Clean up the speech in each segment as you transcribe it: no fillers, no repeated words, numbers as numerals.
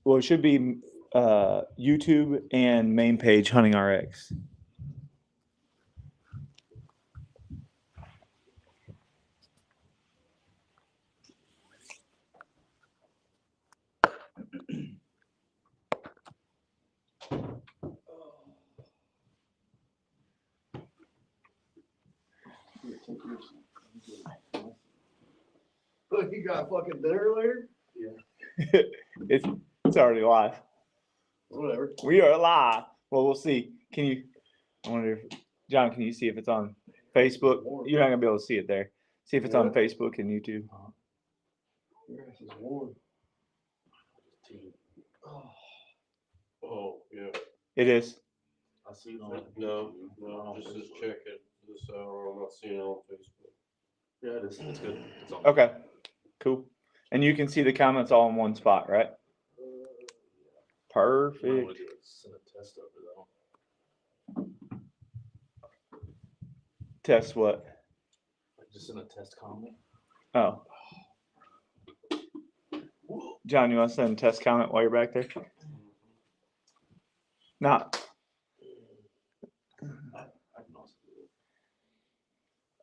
Well, it should be YouTube and main page Hunting RX. Look, you got fucking dinner later? Yeah. it's already live. Whatever. We are live. Well, we'll see. I wonder if, John, can you see if it's on Facebook? You're not going to be able to see it there. See if it's on Facebook and YouTube. Your ass is warm. Oh, yeah. It is. I see it on No, just says check it this hour. I'm not seeing it on Facebook. Yeah, it is. It's good. It's on. Okay. Cool. And you can see the comments all in one spot, right? Perfect. Send a test over though. Test what? Just send a test comment. Oh. John, you want to send a test comment while you're back there? Not.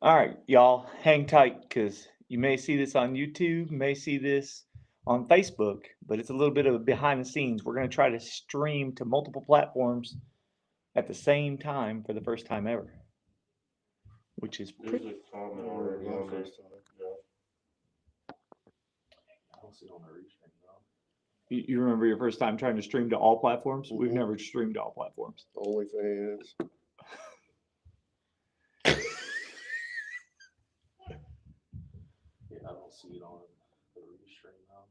All right, y'all, hang tight because you may see this on YouTube, may see this on Facebook, but it's a little bit of a behind the scenes. We're going to try to stream to multiple platforms at the same time for the first time ever, which is There's a comment already on there. I don't see it on the restream though. You remember your first time trying to stream to all platforms? We've never streamed to all platforms. OnlyFans. Yeah, I don't see it on the restream now.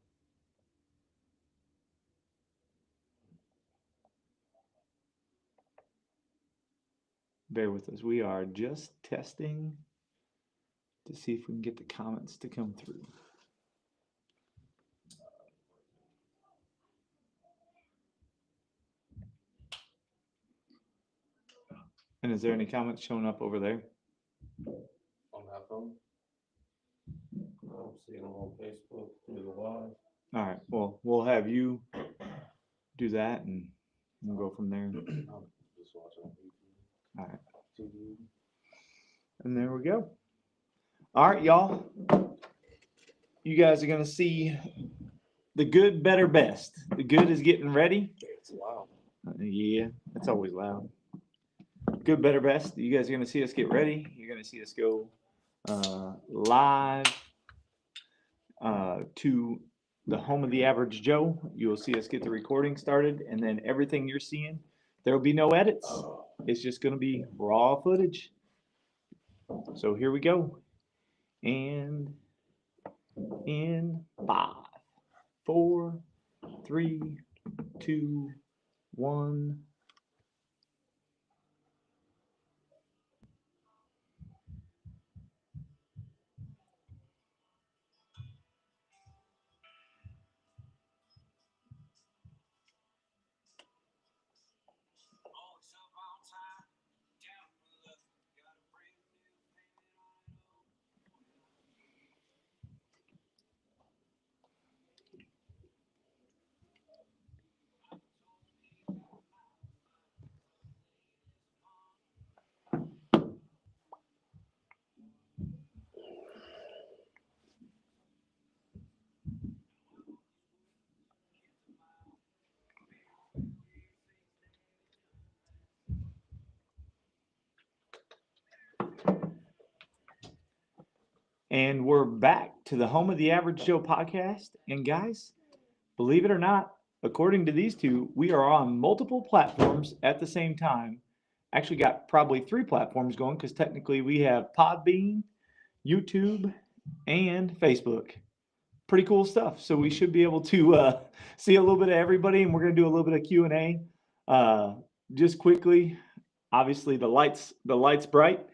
Bear with us. We are just testing to see if we can get the comments to come through. And is there any comments showing up over there? On that phone? I don't see them on Facebook through the live. All right. Well, we'll have you do that and we'll go from there. I'll just watch it on YouTube. All right. And there we go. All right, y'all. You guys are going to see the good, better, best. The good is getting ready. It's loud. Yeah, it's always loud. Good, better, best. You guys are going to see us get ready. You're going to see us go live to the home of the average Joe. You will see us get the recording started, and then everything you're seeing, there will be no edits. It's just going to be raw footage. So here we go. And in 5, 4, 3, 2, 1. And we're back to the home of the Average Joe podcast. And guys, believe it or not, according to these two, we are on multiple platforms at the same time. Actually got probably 3 platforms going because technically we have Podbean, YouTube, and Facebook. Pretty cool stuff. So we should be able to see a little bit of everybody, and we're going to do a little bit of Q&A. Just quickly, obviously the light's bright.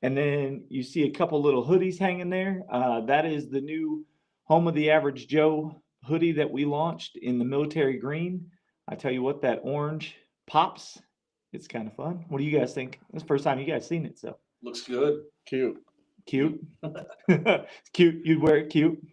And then you see a couple little hoodies hanging there. That is the new Home of the Average Joe hoodie that we launched in the military green. I tell you what, that orange pops. It's kind of fun. What do you guys think? It's the first time you guys seen it, so. Looks good. Cute. Cute. It's cute. You'd wear it cute.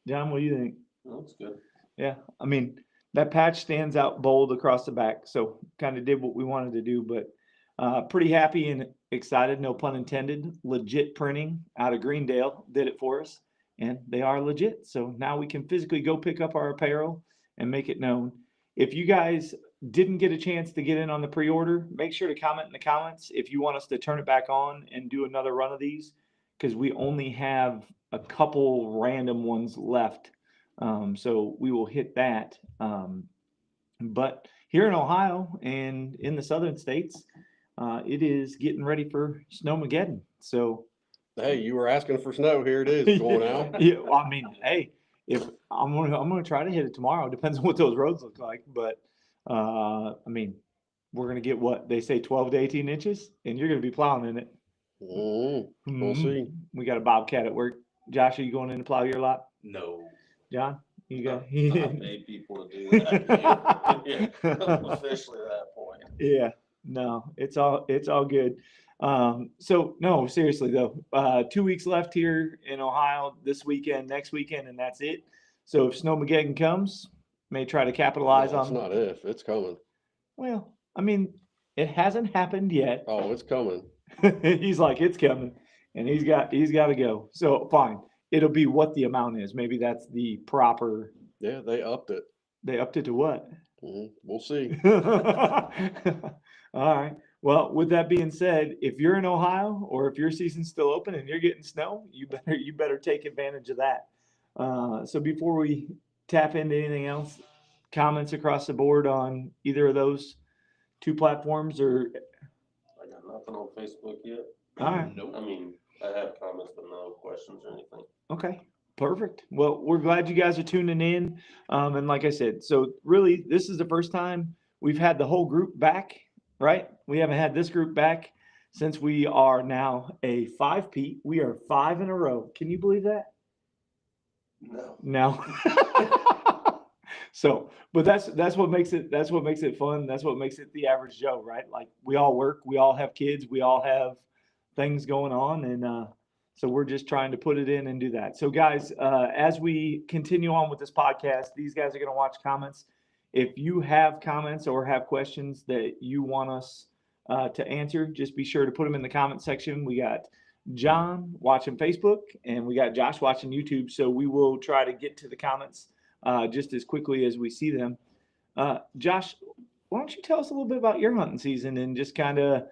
John, what do you think? Looks good. Yeah. I mean, that patch stands out bold across the back. So kind of did what we wanted to do, but pretty happy and excited, no pun intended. Legit printing out of Greendale did it for us, and they are legit. So now we can physically go pick up our apparel and make it known. If you guys didn't get a chance to get in on the pre-order, make sure to comment in the comments if you want us to turn it back on and do another run of these, because we only have a couple random ones left. So we will hit that. But here in Ohio and in the southern states, it is getting ready for Snowmageddon. So Hey, you were asking for snow. Here it is going out. yeah, well, I mean, hey, if I'm gonna try to hit it tomorrow. Depends on what those roads look like, but I mean, we're gonna get what they say 12 to 18 inches, and you're gonna be plowing in it. We'll Mhm. see. We got a bobcat at work. Josh, are you going in to plow your lot? No. John, you got? I pay people to do that. Yeah, I'm officially at that point. Yeah, no, it's all good. So no, seriously though, 2 weeks left here in Ohio this weekend, next weekend, and that's it. So if Snowmageddon comes, may try to capitalize No, it's on. not if, it's coming. Well, I mean, it hasn't happened yet. Oh, it's coming. He's like, it's coming, and he's got to go. So fine, it'll be what the amount is. Maybe that's the proper. Yeah, they upped it. They upped it to what? We'll see. All right. Well, with that being said, if you're in Ohio or if your season's still open and you're getting snow, you better take advantage of that. So before we tap into anything else, comments across the board on either of those two platforms, or I got nothing on Facebook yet. all right. Nope. I mean, I have comments, but no questions or anything. Okay, perfect. Well, we're glad you guys are tuning in. And like I said, so really, this is the first time we've had the whole group back, right? We haven't had this group back since we are now a 5-peat. We are 5 in a row. Can you believe that? No. No. So, but that's what makes it fun. That's what makes it the average Joe, right? Like we all work, we all have kids, we all have things going on, and so we're just trying to put it in and do that. So, guys, as we continue on with this podcast, these guys are going to watch comments. If you have comments or have questions that you want us to answer, just be sure to put them in the comment section. We got John watching Facebook, and we got Josh watching YouTube. So we will try to get to the comments just as quickly as we see them. Josh, why don't you tell us a little bit about your hunting season and just kind of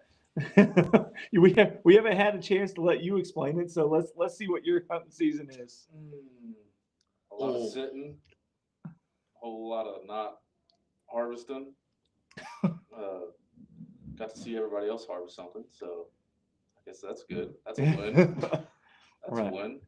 we haven't had a chance to let you explain it, so let's see what your hunting season is. A lot of sitting, a whole lot of not harvesting. Got to see everybody else harvest something, so I guess that's good. That's a win. That's Right. a win.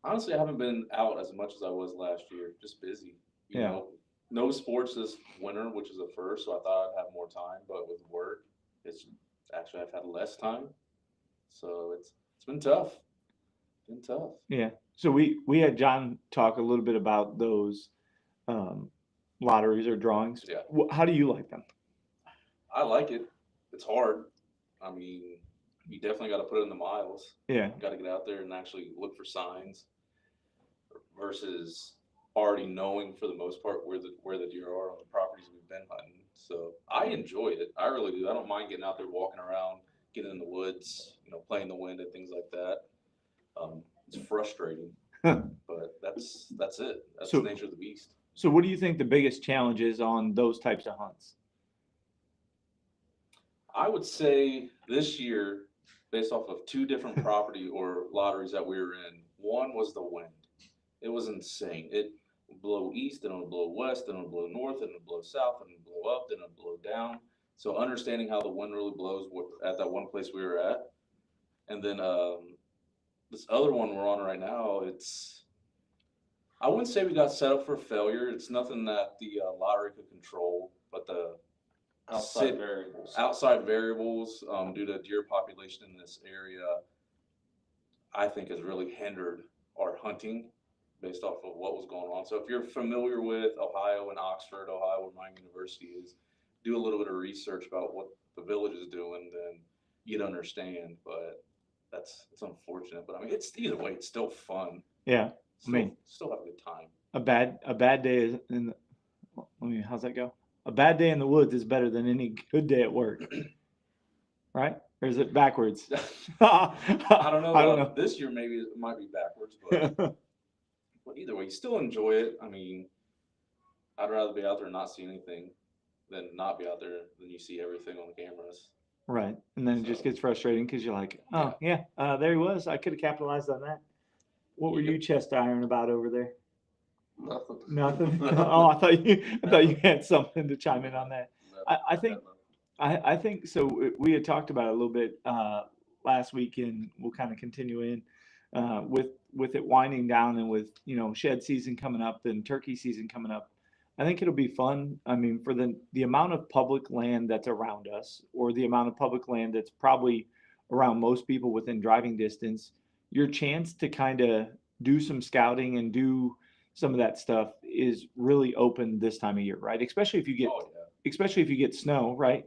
Honestly, I haven't been out as much as I was last year. Just busy. You Yeah. know, no sports this winter, which is a first, so I thought I'd have more time, but with work, it's actually I've had less time. So it's been tough. Been tough. Yeah. So we had John talk a little bit about those lotteries or drawings. Yeah. How do you like them? I like it. It's hard. I mean, you definitely got to put in the miles. Yeah. Got to get out there and actually look for signs versus already knowing for the most part where the deer are on the properties we've been hunting. So I enjoy it. I really do. I don't mind getting out there, walking around, getting in the woods, playing the wind and things like that. It's frustrating, but that's it. That's the nature of the beast. So what do you think the biggest challenge is on those types of hunts? I would say this year, based off of 2 different property or lotteries that we were in, one was the wind. It was insane. It would blow east, then it would blow west, then it would blow north, then it would blow south, then it would blow up, then it would blow down. So understanding how the wind really blows at that one place we were at. And then this other one we're on right now, I wouldn't say we got set up for failure. It's nothing that the lottery could control, but the outside variables due to deer population in this area, I think has really hindered our hunting based off of what was going on. So if you're familiar with Ohio and Oxford, Ohio, where my university is, do a little bit of research about what the village is doing, then you'd understand. But it's unfortunate. But I mean, it's either way, it's still fun. Yeah. Still have a good time. a bad day is in the, how's that go? A bad day in the woods is better than any good day at work, right? Or is it backwards? I don't know. I don't know. This year maybe it might be backwards, but but either way, you still enjoy it. I mean, I'd rather be out there and not see anything than not be out there than you see everything on the cameras. Right, and then it just So- gets frustrating because you're like, oh yeah, there he was. I could have capitalized on that. What were you chest iron about over there? Nothing. Nothing. Oh, I thought you had something to chime in on that. I think I think so. We had talked about it a little bit last week, and we'll kind of continue in with it winding down, and with shed season coming up and turkey season coming up. I think it'll be fun. I mean, for the amount of public land that's around us, or the amount of public land that's probably around most people within driving distance, your chance to kind of do some scouting and do some of that stuff is really open this time of year, right? Especially if you get snow, right?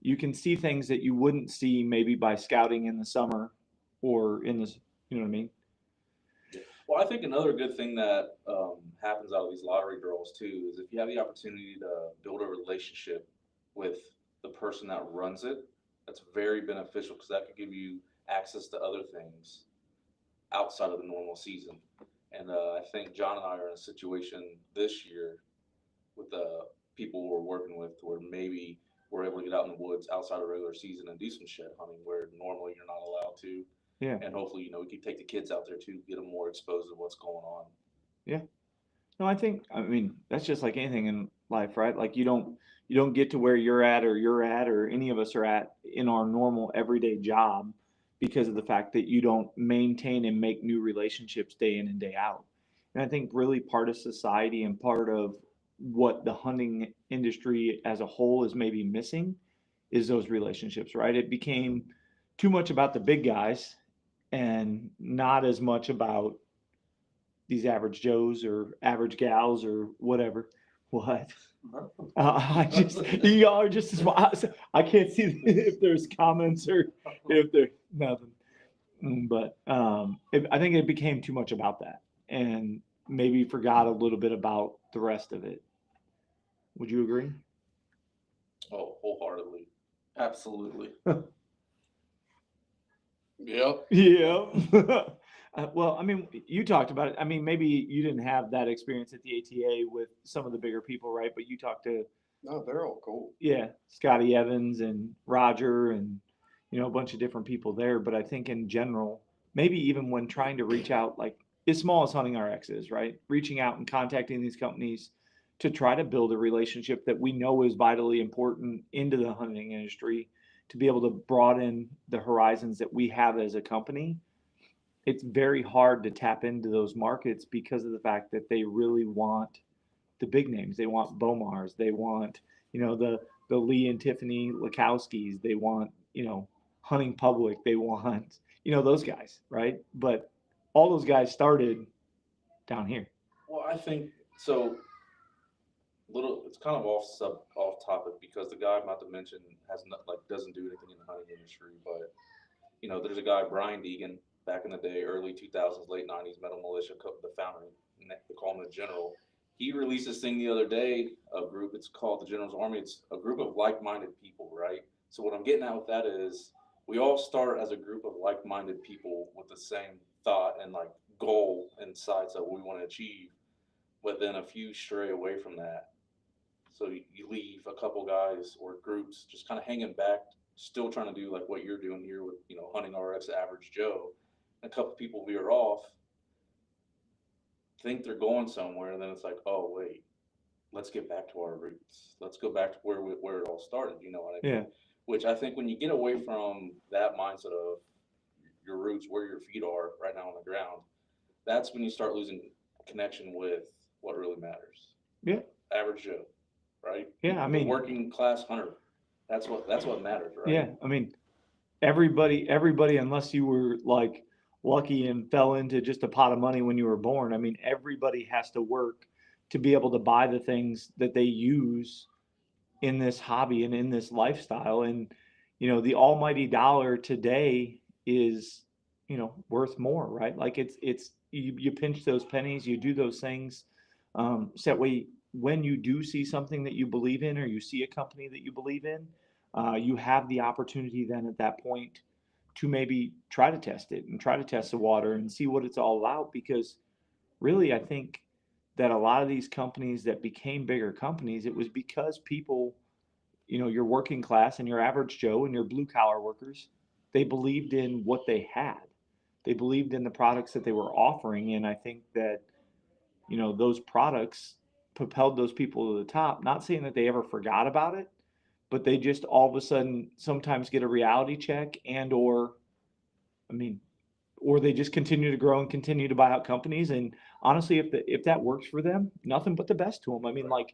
You can see things that you wouldn't see maybe by scouting in the summer or in this, you know what I mean? Well, I think another good thing that happens out of these lottery draws too is if you have the opportunity to build a relationship with the person that runs it, that's very beneficial because that could give you access to other things outside of the normal season. And I think John and I are in a situation this year with the people we're working with where maybe we're able to get out in the woods outside of regular season and do some shed hunting where normally you're not allowed to. Yeah. And hopefully, we can take the kids out there too, get them more exposed to what's going on. Yeah. No, I mean, that's just like anything in life, right? Like you don't get to where you're at or any of us are at in our normal everyday job because of the fact that you don't maintain and make new relationships day in and day out. And I think really part of society and part of what the hunting industry as a whole is maybe missing is those relationships, right? It became too much about the big guys and not as much about these average Joes or average gals or whatever. What? Y'all are just as I can't see if there's comments or if there's nothing. But I think it became too much about that and maybe forgot a little bit about the rest of it. Would you agree? Oh, wholeheartedly. Absolutely. Yep. Yeah. Well, I mean, you talked about it. I mean, maybe you didn't have that experience at the ATA with some of the bigger people, right? But you talked to, No, they're all cool. yeah, Scotty Evans and Roger and, a bunch of different people there. But I think in general, maybe even when trying to reach out, like as small as Hunting RX is, right? Reaching out and contacting these companies to try to build a relationship that we know is vitally important into the hunting industry to be able to broaden the horizons that we have as a company. It's very hard to tap into those markets because of the fact that they really want the big names. They want Bomars. They want, the Lee and Tiffany Lakowskis. They want, Hunting Public. They want, those guys, right? But all those guys started down here. Well, I think so. It's kind of off topic because the guy I'm about to mention doesn't do anything in the hunting industry, but there's a guy, Brian Deegan, back in the day, early 2000s, late 90s, Metal Militia, the founder, they call him the General. He released this thing the other day, a group, it's called the General's Army. It's a group of like-minded people, right? So what I'm getting at with that is we all start as a group of like-minded people with the same thought and like goal and sights that we want to achieve, but then a few stray away from that. So you leave a couple guys or groups just kind of hanging back, still trying to do like what you're doing here with, Hunting RX Average Joe. And a couple people veer off, think they're going somewhere, and then it's like, oh, wait, let's get back to our roots. Let's go back to where it all started, you know what I mean? Yeah. Which I think when you get away from that mindset of your roots, where your feet are right now on the ground, that's when you start losing connection with what really matters. Yeah. Average Joe. Right? Yeah, I mean, the working class hunter. That's what matters, right? Yeah, I mean, everybody, unless you were like lucky and fell into just a pot of money when you were born. I mean, everybody has to work to be able to buy the things that they use in this hobby and in this lifestyle. And the almighty dollar today is worth more, right? Like it's you pinch those pennies, you do those things So that way, when you do see something that you believe in, or you see a company that you believe in, you have the opportunity then at that point to maybe try to test it and try to test the water and see what it's all about. Because really, I think that a lot of these companies that became bigger companies, it was because people, your working class and your average Joe and your blue collar workers, they believed in what they had. They believed in the products that they were offering. And I think that, those products propelled those people to the top. Not saying that they ever forgot about it, but they just all of a sudden sometimes get a reality check I mean, or they just continue to grow and continue to buy out companies. And honestly, if that works for them, nothing but the best to them. I mean, like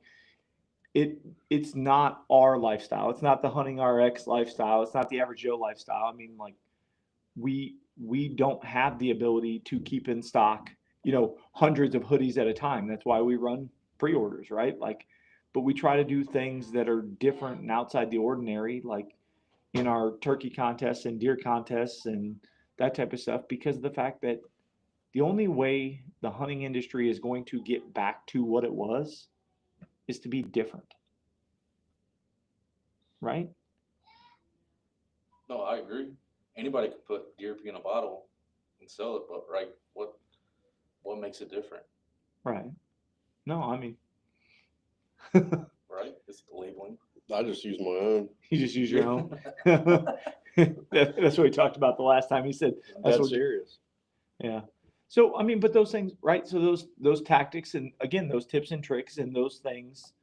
it's not our lifestyle. It's not the hunting RX lifestyle. It's not the average Joe lifestyle. I mean, like we don't have the ability to keep in stock, hundreds of hoodies at a time. That's why we run pre-orders, right? Like, but we try to do things that are different and outside the ordinary, like in our turkey contests and deer contests and that type of stuff, because of the fact that the only way the hunting industry is going to get back to what it was is to be different, right? No, I agree. Anybody could put deer pee in a bottle and sell it, but right, what makes it different? Right. No, I mean, Right? It's the labeling. I just use my own. you just use your own. That's what we talked about the last time. He said That's what, serious. yeah. So I mean, but those things, right? So those tactics and again those tips and tricks and those things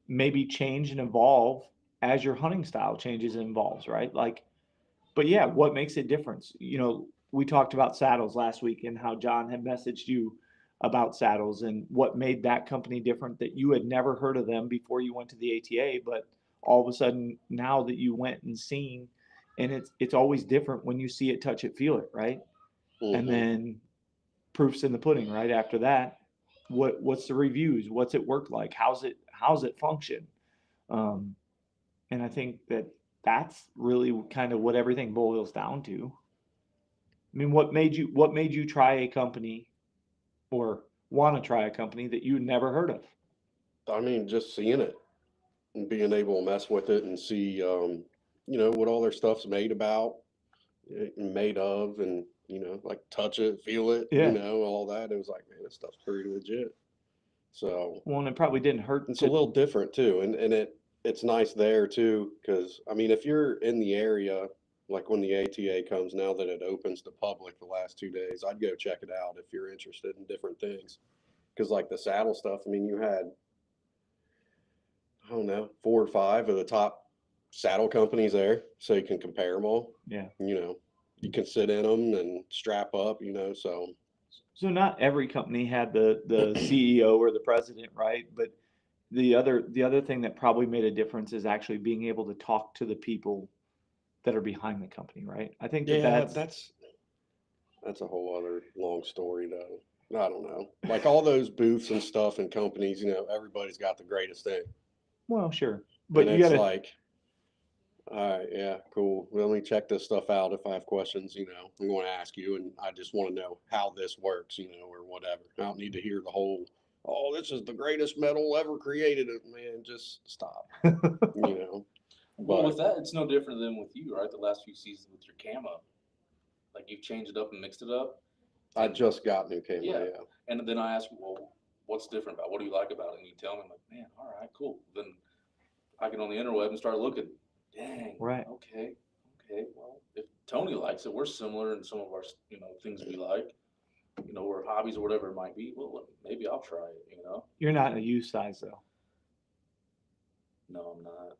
maybe change and evolve as your hunting style changes and evolves, right? Like, but yeah, what makes it different? We talked about saddles last week and how John had messaged you about saddles and what made that company different, that you had never heard of them before you went to the ATA, but all of a sudden now that you went and seen, and it's always different when you see it, touch it, feel it, right? And then proof's in the pudding, right? After that, what's the reviews? What's it work like? How's it function? And I think that's really kind of what everything boils down to. I mean, what made you try a company or want to try a company that you never heard of? I mean, just seeing it and being able to mess with it and see, what all their stuff's made about, made of, and, like touch it, feel it, Yeah. all that. It was like, man, this stuff's pretty legit. So Well, and it probably didn't hurt. it's a little different too. And it's nice there too. Cause I mean, if you're in the area, like when the ATA comes, now that it opens to public the last 2 days, I'd go check it out if you're interested in different things. Cause like the saddle stuff, I mean, you had, I don't know, 4 or 5 of the top saddle companies there, so you can compare them all. Yeah. You can sit in them and strap up, so. So not every company had the CEO or the president, right? But the other thing that probably made a difference is actually being able to talk to the people that are behind the company, right? I think that's a whole other long story though. I don't know. Like all those booths and stuff and companies, everybody's got the greatest thing. Well, sure. But and you it's gotta like, all right, yeah, cool. Well, let me check this stuff out. If I have questions, I'm going to ask you, and I just want to know how this works, or whatever. I don't need to hear the whole, oh, this is the greatest metal ever created. Man, just stop. Well, with that, it's no different than with you, right? The last few seasons with your camo, like you've changed it up and mixed it up. I just got new camo, yeah. And then I ask you, well, what's different about it? What do you like about it? And you tell me, I'm like, man, all right, cool. Then I get on the interweb and start looking. Dang. Right. Okay. Well, if Tony likes it, we're similar in some of our, things we like, or hobbies or whatever it might be. Well, maybe I'll try it, You're not a U size though. No, I'm not.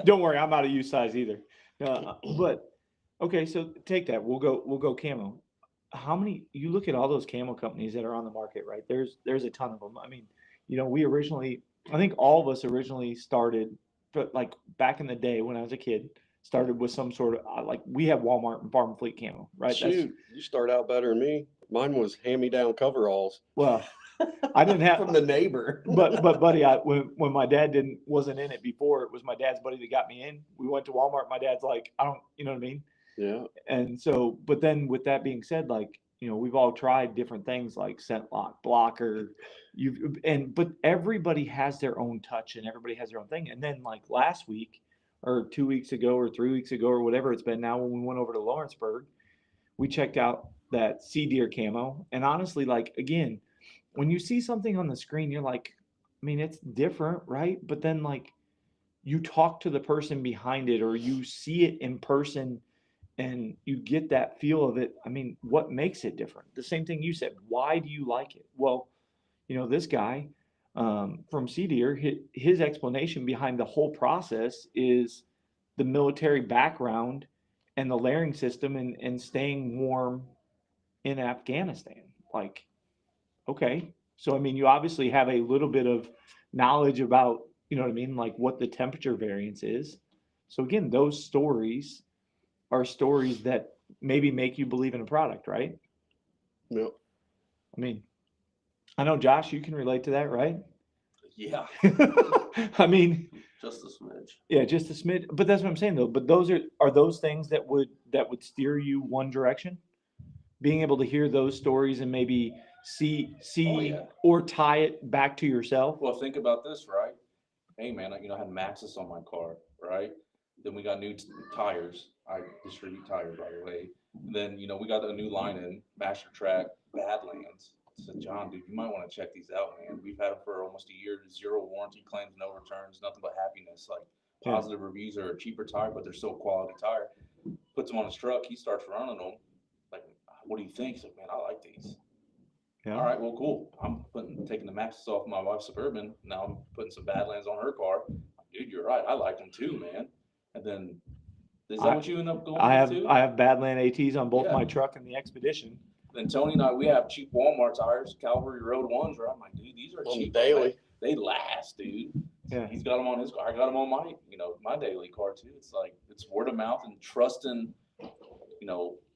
Don't worry, I'm not a U size either. But okay, so take that. We'll go camo. How many? You look at all those camo companies that are on the market, right? There's a ton of them. I mean, we originally, I think all of us originally started, but like back in the day when I was a kid, started with some sort of like we have Walmart and Farm Fleet camo, right? Shoot, you start out better than me. Mine was hand-me-down coveralls. Well, I didn't have from the neighbor. but buddy, when my dad wasn't in it before, it was my dad's buddy that got me in. We went to Walmart. My dad's like, I don't, you know what I mean? Yeah. And so, but then with that being said, like, we've all tried different things like scent lock, blocker, but everybody has their own touch and everybody has their own thing. And then like last week or 2 weeks ago or 3 weeks ago or whatever it's been now, when we went over to Lawrenceburg, we checked out that sea deer camo. And honestly, like, again, when you see something on the screen, you're like, I mean, it's different, right? But then like you talk to the person behind it or you see it in person and you get that feel of it. I mean, what makes it different? The same thing you said. Why do you like it? Well, this guy from Sea Deer, his explanation behind the whole process is the military background and the layering system and staying warm in Afghanistan. Like, okay. So, I mean, you obviously have a little bit of knowledge about, like what the temperature variance is. So again, those stories are stories that maybe make you believe in a product, right? Yep. I mean, I know, Josh, you can relate to that, right? Yeah, I mean, just a smidge. yeah, just a smidge. But that's what I'm saying, though. But those are those things that would steer you one direction? Being able to hear those stories and maybe see yeah. or tie it back to yourself. Well, think about this, right? Hey, man, I had Maxxis on my car, right? Then we got new tires. I distribute tires, by the way. And then, we got a new line in, Master Track, Badlands. I said, John, dude, you might want to check these out, man. We've had them for almost a year, 0 warranty claims, no returns, nothing but happiness. Like, positive reviews are a cheaper tire, but they're still quality tire. Puts them on his truck. He starts running them. Like, what do you think? He's like, man, I like these. Yeah. All right, well, cool. I'm taking the Maxxis off my wife's Suburban. Now I'm putting some Badlands on her car. Dude, you're right. I like them too, man. And then, is that what you end up going with too? I have Badland ATs on both my truck and the Expedition. Then Tony and I, we have cheap Walmart tires, Calvary Road ones, right? I'm like, dude, these are cheap. Daily. They last, dude. Yeah. He's got them on his car. I got them on my, my daily car too. It's like, it's word of mouth and trusting,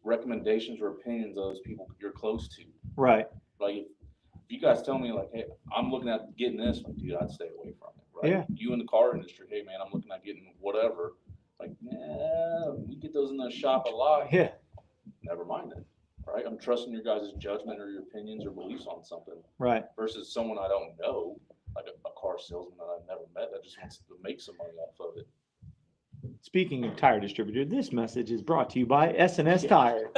recommendations or opinions of those people you're close to. Right. Like, if you guys tell me, like, hey, I'm looking at getting this, like, dude, I'd stay away from it, right? Yeah. You in the car industry, hey, man, I'm looking at getting whatever. Like, we get those in the shop a lot. Yeah. Never mind it, right? I'm trusting your guys' judgment or your opinions or beliefs on something. Right. Versus someone I don't know, like a car salesman that I've never met that just wants to make some money off of it. Speaking of tire distributor, this message is brought to you by S&S Tire.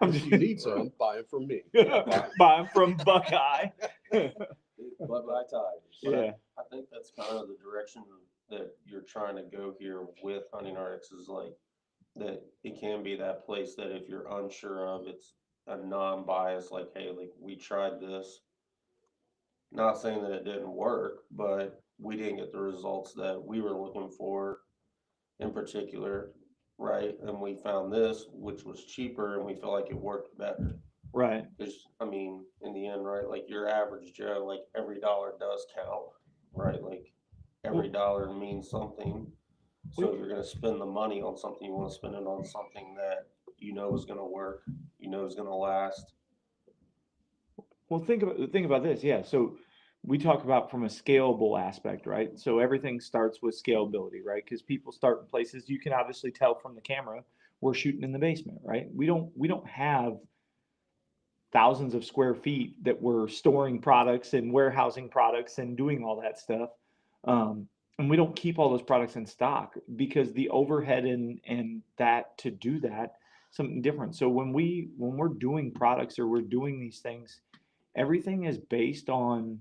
If you need some, buy it from me. Buy them from Buckeye. Buckeye tires. Yeah. I think that's kind of the direction that you're trying to go here with Hunting Arctics, is like that it can be that place that if you're unsure of, it's a non-bias, like, hey, like, we tried this. Not saying that it didn't work, but we didn't get the results that we were looking for in particular, right? And we found this, which was cheaper, and we feel like it worked better. Right. Because, I mean, in the end, right, like your average Joe, like every dollar does count, right? Like every dollar means something. So if you're going to spend the money on something, you want to spend it on something that is going to work, is going to last. Well, think about this. Yeah. So we talk about from a scalable aspect, right? So everything starts with scalability, right? Because people start in places, you can obviously tell from the camera, we're shooting in the basement, right? We don't have thousands of square feet that we're storing products and warehousing products and doing all that stuff. And we don't keep all those products in stock because the overhead and that to do that, something different. So when we're doing products or we're doing these things, everything is based on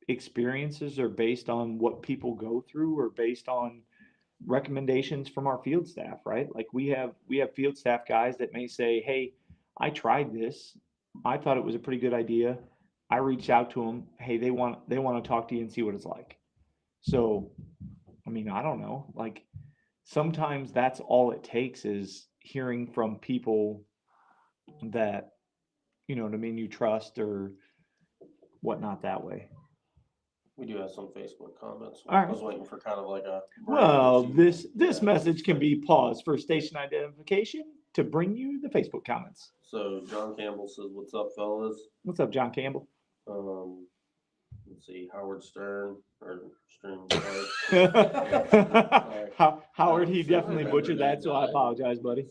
experiences or based on what people go through or based on recommendations from our field staff, right? Like we have field staff guys that may say, hey, I tried this. I thought it was a pretty good idea. I reached out to them. Hey, they want to talk to you and see what it's like. So, I mean, I don't know. Like sometimes that's all it takes is hearing from people that, you trust or whatnot that way. We do have some Facebook comments. All right. I was waiting for kind of like a. Well, this message can be paused for station identification to bring you the Facebook comments. So John Campbell says, "What's up, fellas?" What's up, John Campbell? Let's see, Howard Stern or Stern. Howard, he definitely butchered that, so I apologize, buddy.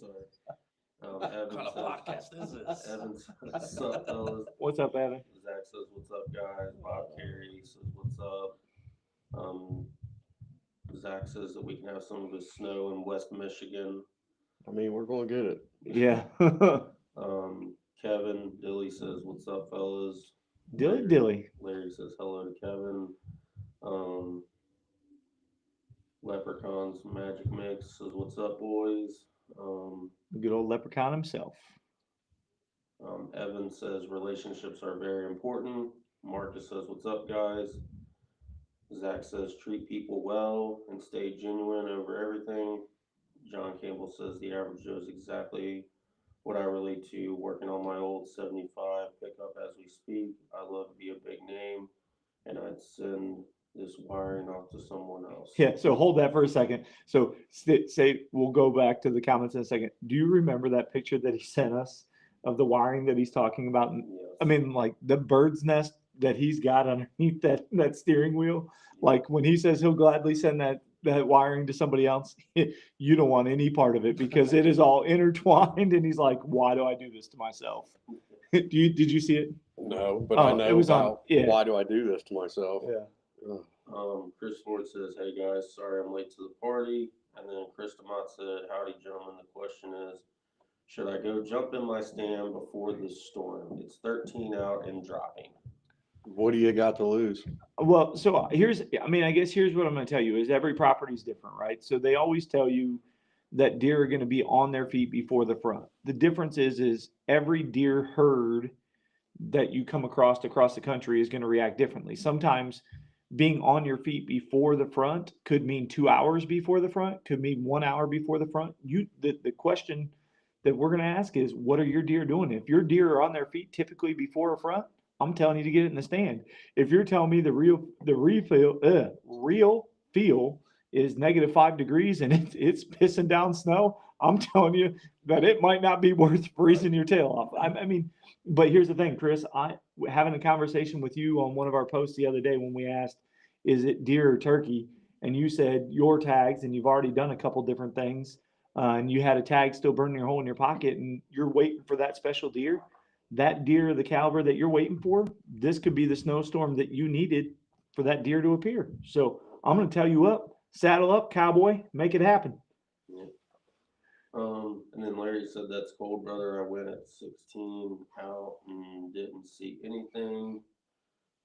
Evan What kind of says, podcast is this? Evan says, what's up, fellas? What's up, Evan? Zach says, what's up, guys? Bob Carey says, what's up? Zach says that we can have some of the snow in West Michigan. I mean, we're going to get it. Yeah. Kevin Dilly says, what's up, fellas? Dilly. Larry says, hello to Kevin. Leprechauns Magic Mix says, what's up, boys? Good old leprechaun himself. Evan says, relationships are very important. Marcus says, what's up, guys? Zach says, treat people well and stay genuine over everything. John Campbell says, the average Joe is exactly what I relate to, working on my old 75 pickup as we speak. I love to be a big name, and I'd send this wiring off to someone else. Yeah, so hold that for a second. So say we'll go back to the comments in a second. Do you remember that picture that he sent us of the wiring that he's talking about? Yes. I mean, like the bird's nest that he's got underneath that steering wheel. Like when he says he'll gladly send that wiring to somebody else, you don't want any part of it because it is all intertwined. And he's like, why do I do this to myself? Did you see it? No, but Oh, I know it was on- about yeah. why do I do this to myself? Yeah. Ugh. Chris Ford says, hey guys, sorry I'm late to the party. And then Chris DeMott said, howdy gentlemen, the question is, should I go jump in my stand before this storm? It's 13 out and dropping. What do you got to lose? Well, so I guess here's what I'm going to tell you is every property is different, right? So they always tell you that deer are going to be on their feet before the front. The difference is every deer herd that you come across the country is going to react differently. Sometimes being on your feet before the front could mean 2 hours before the front, could mean 1 hour before the front. The question that we're going to ask is, what are your deer doing? If your deer are on their feet typically before a front, I'm telling you to get it in the stand. If you're telling me the real feel is -5 degrees and it's pissing down snow, I'm telling you that it might not be worth freezing your tail off. I mean, but here's the thing, Chris, having a conversation with you on one of our posts the other day when we asked, is it deer or turkey? And you said your tags, and you've already done a couple different things, and you had a tag still burning your hole in your pocket, and you're waiting for that special deer. That deer, the caliber that you're waiting for, this could be the snowstorm that you needed for that deer to appear. So I'm going to tell you up, saddle up, cowboy, make it happen. Yeah. And then Larry said, that's cold, brother. I went at 16 out and didn't see anything.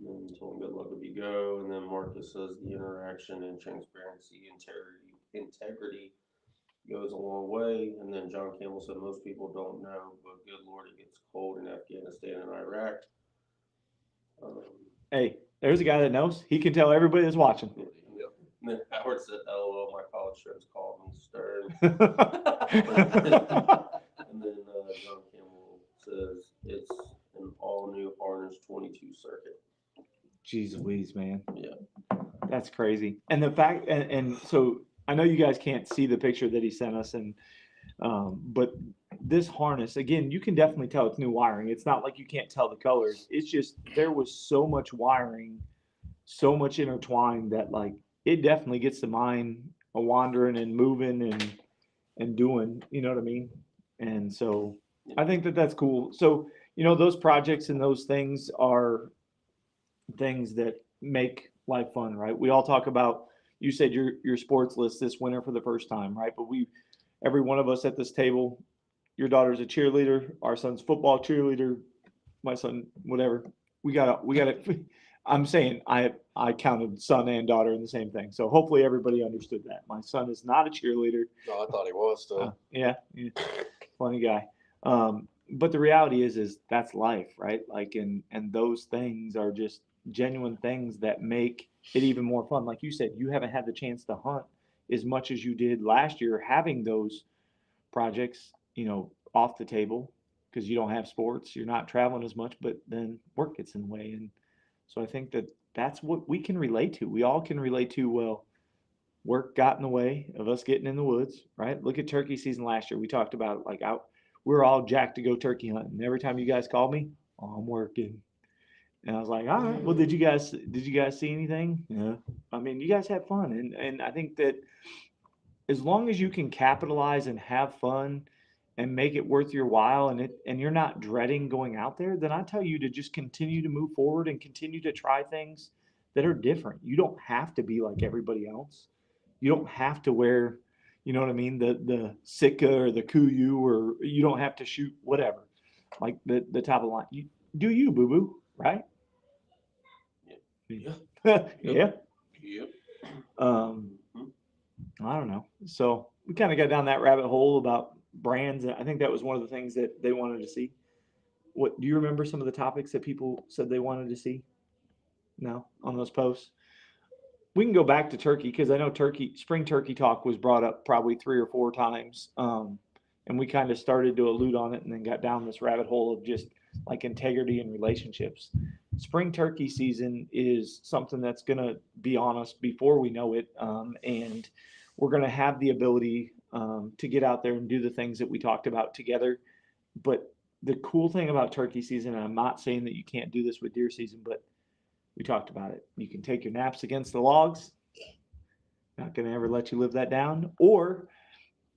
And then told him good luck if you go. And then Marcus says the interaction and transparency, integrity goes a long way. And then John Campbell said most people don't know, but good Lord, it gets cold in Afghanistan and Iraq. Hey, there's a guy that knows. He can tell everybody that's watching. And then Howard said, LOL, my college friends called me stern. And then John Campbell says it's an all-new harness 22 circuit. Jeez Louise, man. Yeah. That's crazy. And the fact, and so I know you guys can't see the picture that he sent us, and but this harness, again, you can definitely tell it's new wiring. It's not like you can't tell the colors. It's just there was so much wiring, so much intertwined that like it definitely gets the mind a wandering and moving and doing, you know what I mean? And so I think that that's cool. So, you know, those projects and those things are things that make life fun, right? We all talk about, you said your sports list this winter for the first time, right? But every one of us at this table, your daughter's a cheerleader, our son's football cheerleader, my son, whatever. We got it. I'm saying I counted son and daughter in the same thing. So hopefully everybody understood that. My son is not a cheerleader. No, I thought he was still. Yeah. Funny guy. But the reality is that's life, right? Like, and those things are just genuine things that make it even more fun. Like you said, you haven't had the chance to hunt as much as you did last year, having those projects, you know, off the table because you don't have sports, you're not traveling as much, but then work gets in the way. And so I think that that's what we can relate to. We all can relate to, well, work got in the way of us getting in the woods, right? Look at turkey season last year. We talked about it, like we're all jacked to go turkey hunting. Every time you guys called me, oh, I'm working. And I was like, all right, well, did you guys see anything? Yeah. I mean, you guys had fun. And I think that as long as you can capitalize and have fun and make it worth your while, and you're not dreading going out there, then I tell you to just continue to move forward and continue to try things that are different. You don't have to be like everybody else. You don't have to wear, you know what I mean, the Sitka or the Kuiu, or you don't have to shoot whatever, like the top of the line. You do you, boo boo, right? Yeah. Yeah. Yep. I don't know. So we kind of got down that rabbit hole about brands. I think that was one of the things that they wanted to see. What do you remember some of the topics that people said they wanted to see? No, on those posts. We can go back to turkey because I know spring turkey talk was brought up probably 3 or 4 times. And we kind of started to allude on it and then got down this rabbit hole of just like integrity and relationships. Spring turkey season is something that's going to be on us before we know it. And we're going to have the ability to get out there and do the things that we talked about together. But the cool thing about turkey season, and I'm not saying that you can't do this with deer season, but we talked about it. You can take your naps against the logs. Not going to ever let you live that down. Or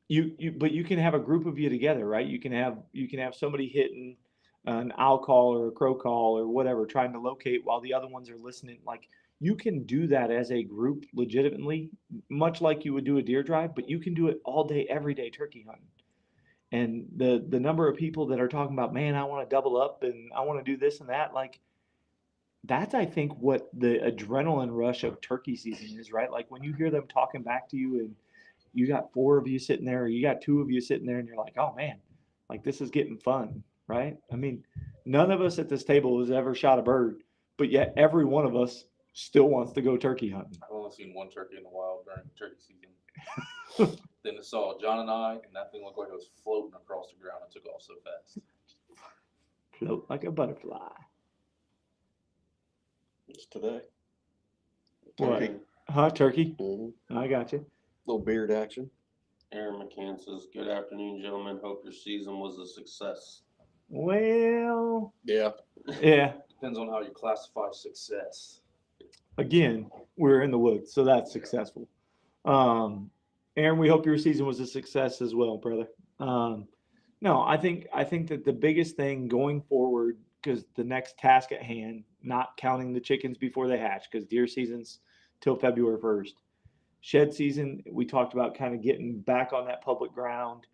but you can have a group of you together, right? You can have somebody hitting an owl call or a crow call or whatever, trying to locate while the other ones are listening. Like, you can do that as a group legitimately, much like you would do a deer drive, but you can do it all day, every day turkey hunting. And the number of people that are talking about, man, I want to double up and I want to do this and that, like, that's, I think, what the adrenaline rush of turkey season is, right? Like when you hear them talking back to you and you got 4 of you sitting there, or you got 2 of you sitting there and you're like, oh man, like this is getting fun, right? I mean, none of us at this table has ever shot a bird, but yet every one of us still wants to go turkey hunting. I've only seen one turkey in the wild during turkey season. Then I saw John and I, and that thing looked like it was floating across the ground. It took off so fast. Float like a butterfly. It's today. What? Turkey. Huh? Turkey? Mm-hmm. I got you. Little beard action. Aaron McCann says, good afternoon, gentlemen. Hope your season was a success. Well, Yeah. yeah. Depends on how you classify success. Again, we're in the woods, so that's successful. Aaron, we hope your season was a success as well, brother. No, I think that the biggest thing going forward, because the next task at hand, not counting the chickens before they hatch, because deer season's till February 1st. Shed season, we talked about kind of getting back on that public ground,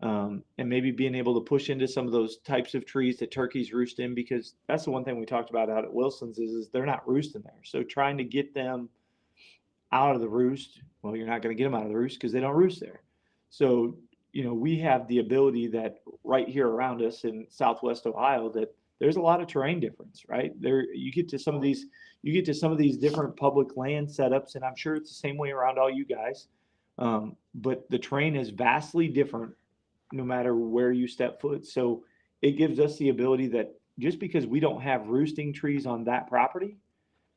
and maybe being able to push into some of those types of trees that turkeys roost in, because that's the one thing we talked about out at Wilson's is they're not roosting there. So trying to get them out of the roost, well, you're not going to get them out of the roost because they don't roost there. So, we have the ability that right here around us in Southwest Ohio that there's a lot of terrain difference, right? You get to some of these different public land setups, and I'm sure it's the same way around all you guys. But the terrain is vastly different no matter where you step foot. So it gives us the ability that just because we don't have roosting trees on that property,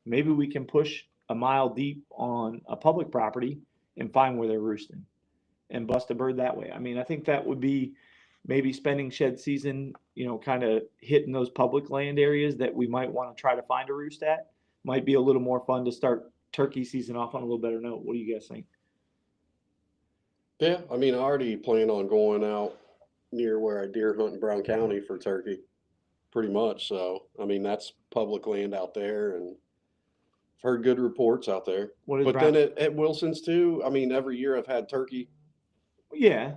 maybe we can push a mile deep on a public property and find where they're roosting and bust a bird that way. I mean, I think that would be maybe spending shed season, kind of hitting those public land areas that we might want to try to find a roost at. Might be a little more fun to start turkey season off on a little better note. What do you guys think? Yeah, I mean, I already plan on going out near where I deer hunt in Brown County for turkey, pretty much. So, I mean, that's public land out there, and I've heard good reports out there. What is But Brown? then at Wilson's too, I mean, every year I've had turkey. Yeah,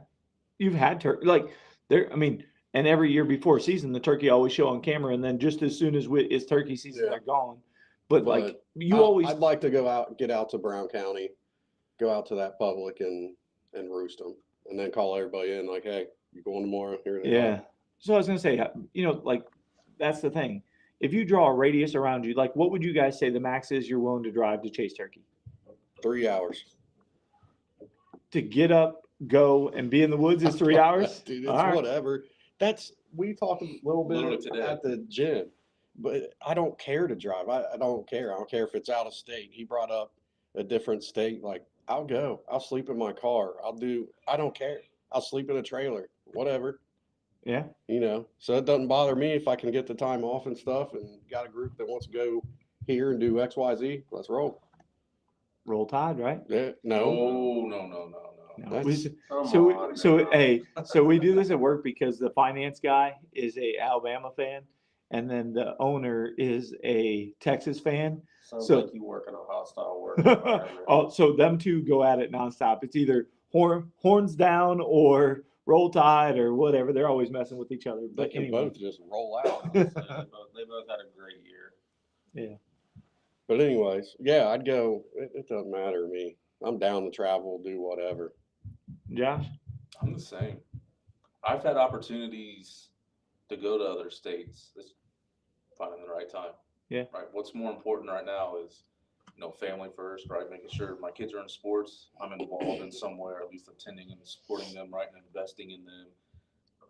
you've had turkey like there. I mean, and every year before season, the turkey always show on camera, and then just as soon as it's turkey season, Yeah. they're gone. But like I'd like to get out to Brown County, go out to that public and roost them, and then call everybody in like, hey, you going tomorrow? Here they yeah. are. So I was gonna say, like that's the thing. If you draw a radius around you, like what would you guys say the max is you're willing to drive to chase turkey? 3 hours. To get up, go, and be in the woods is 3 hours? Dude, it's All right. whatever. We talked a little Literally bit today. at the gym, but I don't care to drive. I don't care. I don't care if it's out of state. He brought up a different state. Like, I'll go. I'll sleep in my car. I don't care. I'll sleep in a trailer, whatever. Yeah. So it doesn't bother me if I can get the time off and stuff and got a group that wants to go here and do X, Y, Z. Let's roll. Roll Tide, right? Yeah, no. Oh, no. No, That's- Come so on so now. hey, so we do this at work because the finance guy is a Alabama fan, and then the owner is a Texas fan. Sounds so- like you work in a hostile work environment. Oh, so them two go at it nonstop. It's either horns down or roll tide or whatever. They're always messing with each other. They But can anyway. both just roll out. Honestly, they both had a great year. Yeah. But anyways, yeah, I'd go. It doesn't matter to me. I'm down to travel, do whatever. Josh? I'm the same. I've had opportunities to go to other states. It's finding the right time. Yeah. Right. What's more important right now is, family first, right? Making sure my kids are in sports. I'm involved in somewhere, at least attending and supporting them, right, and investing in them.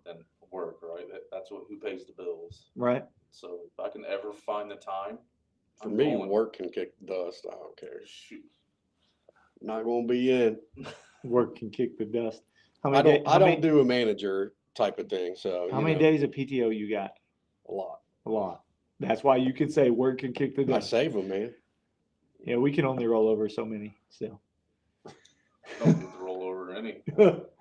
Then work, right? That's who pays the bills. Right. So if I can ever find the time, For I'm me, going. work can kick dust. I don't care. Shoot. Not gonna be in. Work can kick the dust. How I many, don't do a manager type of thing. So how many days of PTO you got? A lot. A lot. That's why you can say work can kick the I dust. save them, man. Yeah, we can only roll over so many. So Don't get the rollover any.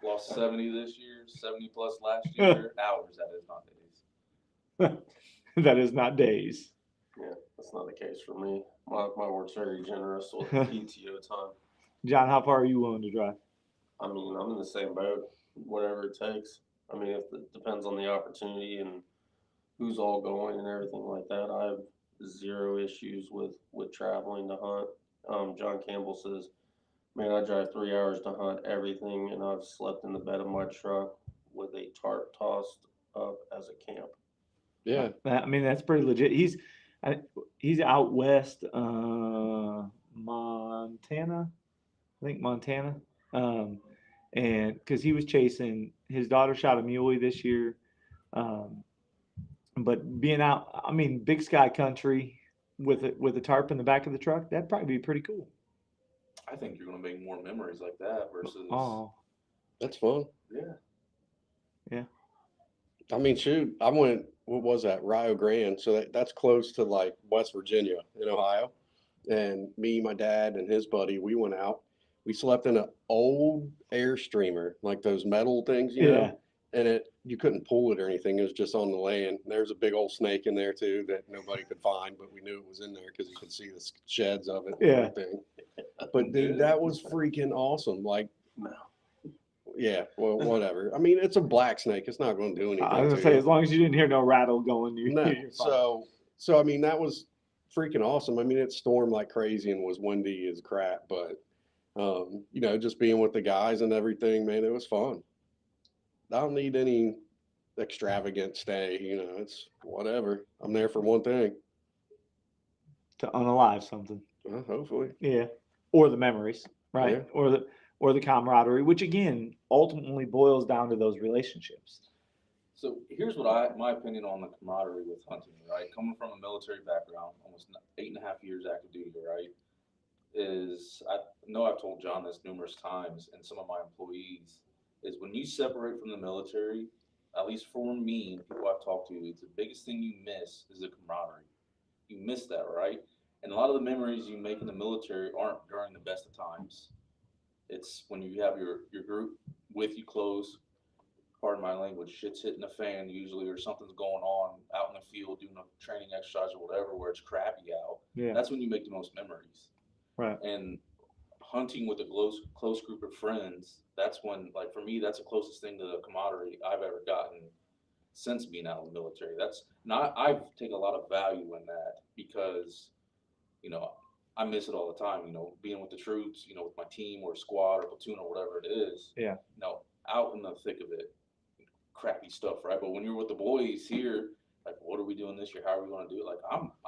Lost 70 this year, 70 plus last year. Hours, that is not days. that is not days. Yeah, that's not the case for me. My work's very generous with PTO time. John, how far are you willing to drive? I mean, I'm in the same boat, whatever it takes. I mean, if it depends on the opportunity and who's all going and everything like that. I have zero issues with traveling to hunt. John Campbell says, man, I drive 3 hours to hunt everything, and I've slept in the bed of my truck with a tarp tossed up as a camp. Yeah. I mean, that's pretty legit. He's out west, Montana, I think Montana, and because he was chasing his daughter shot a muley this year, but being out, I mean, big sky country with a tarp in the back of the truck, that'd probably be pretty cool. I think you're going to make more memories like that versus. Oh, That's fun. Yeah. yeah. I mean, shoot, I went, what was that? Rio Grande. So that's close to like West Virginia in Ohio. And me, my dad, and his buddy, we went out. We slept in an old Airstreamer, like those metal things, you Yeah. know? And you couldn't pull it or anything. It was just on the land. There's a big old snake in there too that nobody could find, but we knew it was in there because you could see the sheds of it and Yeah. everything. But dude, that was freaking awesome. Like, No. yeah, well, whatever. I mean, it's a black snake. It's not going to do anything. I was gonna to say, you. as long as you didn't hear no rattle going, No. you're fine. So I mean, that was freaking awesome. I mean, it stormed like crazy and was windy as crap, but just being with the guys and everything, man, it was fun. I don't need any extravagant stay, it's whatever. I'm there for one thing. To unalive something. Hopefully. Yeah. Or the memories, right? Yeah. Or the camaraderie, which again ultimately boils down to those relationships. So here's my opinion on the camaraderie with hunting, right? Coming from a military background, almost 8.5 years active duty, right? I know I've told John this numerous times and some of my employees, is when you separate from the military, at least for me and people I've talked to, it's the biggest thing you miss is the camaraderie. You miss that, right? And a lot of the memories you make in the military aren't during the best of times. It's when you have your group with you close, pardon my language, shit's hitting the fan usually, or something's going on out in the field doing a training exercise or whatever where it's crappy out. Yeah. That's when you make the most memories. Right. And hunting with a close group of friends, that's when, like, for me, that's the closest thing to the camaraderie I've ever gotten since being out of the military. I've taken a lot of value in that because, I miss it all the time, being with the troops, with my team or squad or platoon or whatever it is. Yeah. Out in the thick of it, crappy stuff, right? But when you're with the boys here, like, what are we doing this year? How are we going to do it? Like,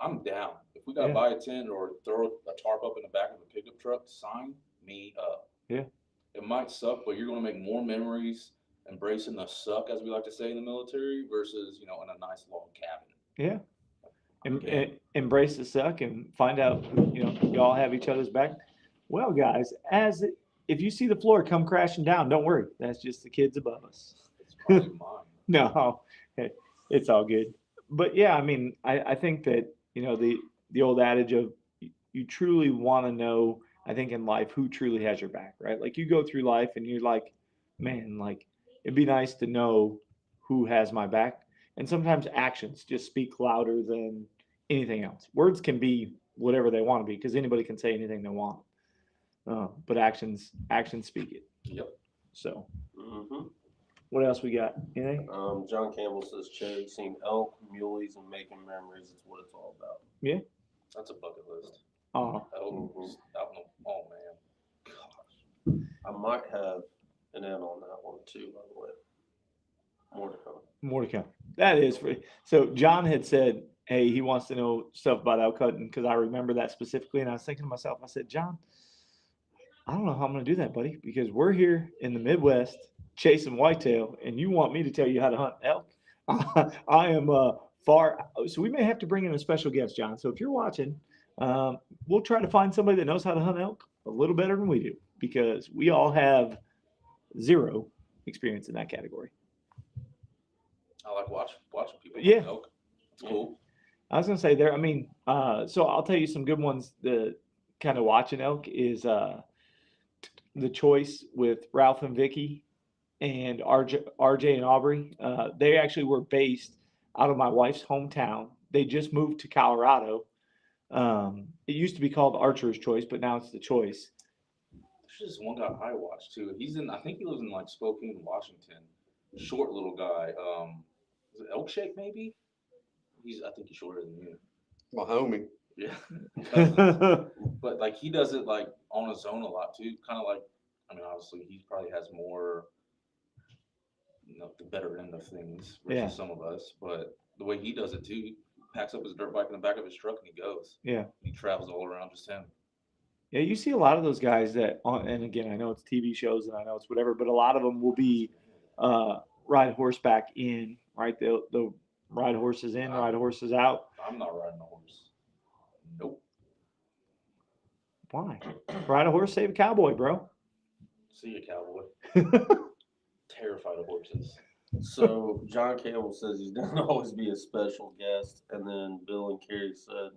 I'm down. If we got to buy a tent or throw a tarp up in the back of a pickup truck, sign me up. Yeah. It might suck, but you're going to make more memories embracing the suck, as we like to say in the military, versus, in a nice log cabin. Yeah. Embrace the suck and find out, y'all have each other's back. Well, guys, if you see the floor come crashing down, don't worry. That's just the kids above us. It's probably mine. No, it's all good. But yeah, I mean, I think that, the old adage of you truly want to know I think in life, who truly has your back, right? Like you go through life and you're like, man, like it'd be nice to know who has my back. And sometimes actions just speak louder than anything else. Words can be whatever they want to be because anybody can say anything they want. But actions speak it. Yep. So, Mm-hmm. what else we got? Anything? John Campbell says chasing elk, muleys, and making memories is what it's all about. Yeah. That's a bucket list. Oh, Out in the, oh man. Gosh. I might have an in on that one too, by the way. More to come. more to come. That is for so. John had said, "Hey, he wants to know stuff about elk hunting," because I remember that specifically, and I was thinking to myself, I said, "John, I don't know how I'm going to do that, buddy, because we're here in the Midwest chasing whitetail, and you want me to tell you how to hunt elk. I am far, so we may have to bring in a special guest, John. So if you're watching, we'll try to find somebody that knows how to hunt elk a little better than we do, because we all have zero experience in that category. I like watching people. Yeah. Hunt elk. It's cool. I was going to say there, I mean, so I'll tell you some good ones. The kind of watching elk is the choice with Ralph and Vicky and RJ and Aubrey. They actually were based out of my wife's hometown. They just moved to Colorado. It used to be called Archer's Choice, but now it's the Choice. There's this one guy I watch too. I think he lives in like Spokane, Washington. Short little guy. Is it Elk Shake maybe? I think he's shorter than you. My homie. Yeah. But like he does it like on his own a lot too. Kind of like, I mean, obviously he probably has more, the better end of things versus some of us. But the way he does it too, he packs up his dirt bike in the back of his truck and he goes. Yeah. He travels all around, just him. Yeah, you see a lot of those guys that, and again, I know it's TV shows and I know it's whatever, but a lot of them will be ride horseback in, right? They'll ride horses in, ride horses out. I'm not riding a horse. Nope. Why? Ride a horse, save a cowboy, bro. See ya, cowboy. Terrified of horses. So John Campbell says he's going to always be a special guest. And then Bill and Carrie said,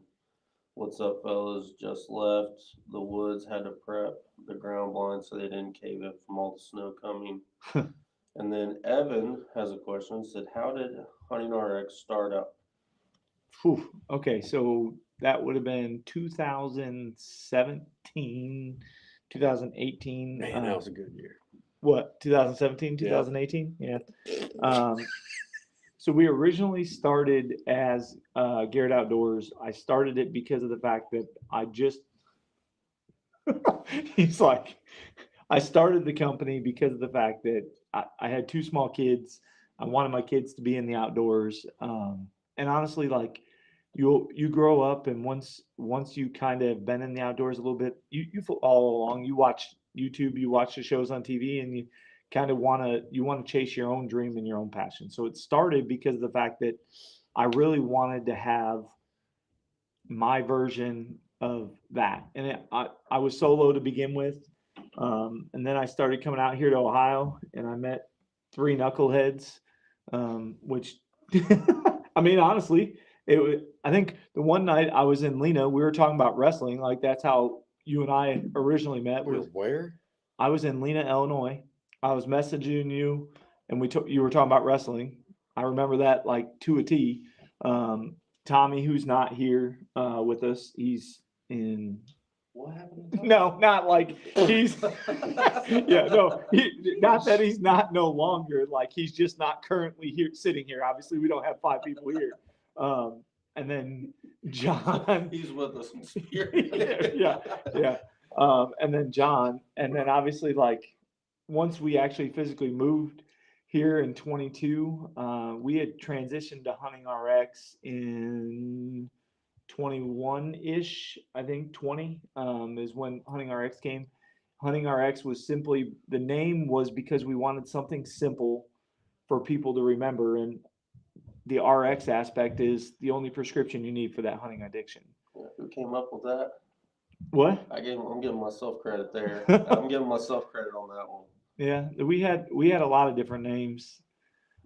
"What's up, fellas? Just left the woods, had to prep the ground blind so they didn't cave in from all the snow coming." And then Evan has a question. He said, "How did Hunting RX start up?" Whew. Okay, so that would have been 2017, 2018. Man, that was a good year. What, 2017, 2018? Yeah. So we originally started as Garrett Outdoors. I started it because of the fact that he's like, I started the company because of the fact that I had two small kids. I wanted my kids to be in the outdoors. And honestly, like you grow up, and once you kind of been in the outdoors a little bit, you all along, you watch YouTube, you watch the shows on TV, and you kind of want to chase your own dream and your own passion. So it started because of the fact that I really wanted to have my version of that. And I was solo to begin with. And then I started coming out here to Ohio, and I met three knuckleheads, which, I mean, honestly, I think the one night I was in Lena, we were talking about wrestling. Like that's how you and I originally met. Where? I was in Lena, Illinois. I was messaging you, and you were talking about wrestling. I remember that like to a T. Tommy, who's not here with us, he's in. What happened to Tommy? No, not like he's. Yeah, no, not that he's not no longer. Like he's just not currently here, sitting here. Obviously, we don't have 5 people here. And then John. He's with us in spirit. yeah. And then John, and then obviously, like once we actually physically moved here in 22, we had transitioned to Hunting RX in 21-ish. I think 20 is when Hunting RX came. Hunting RX was simply, the name was because we wanted something simple for people to remember, and the RX aspect is the only prescription you need for that hunting addiction. Who came up with that? What? I'm giving myself credit there. I'm giving myself credit on that one. Yeah, we had a lot of different names.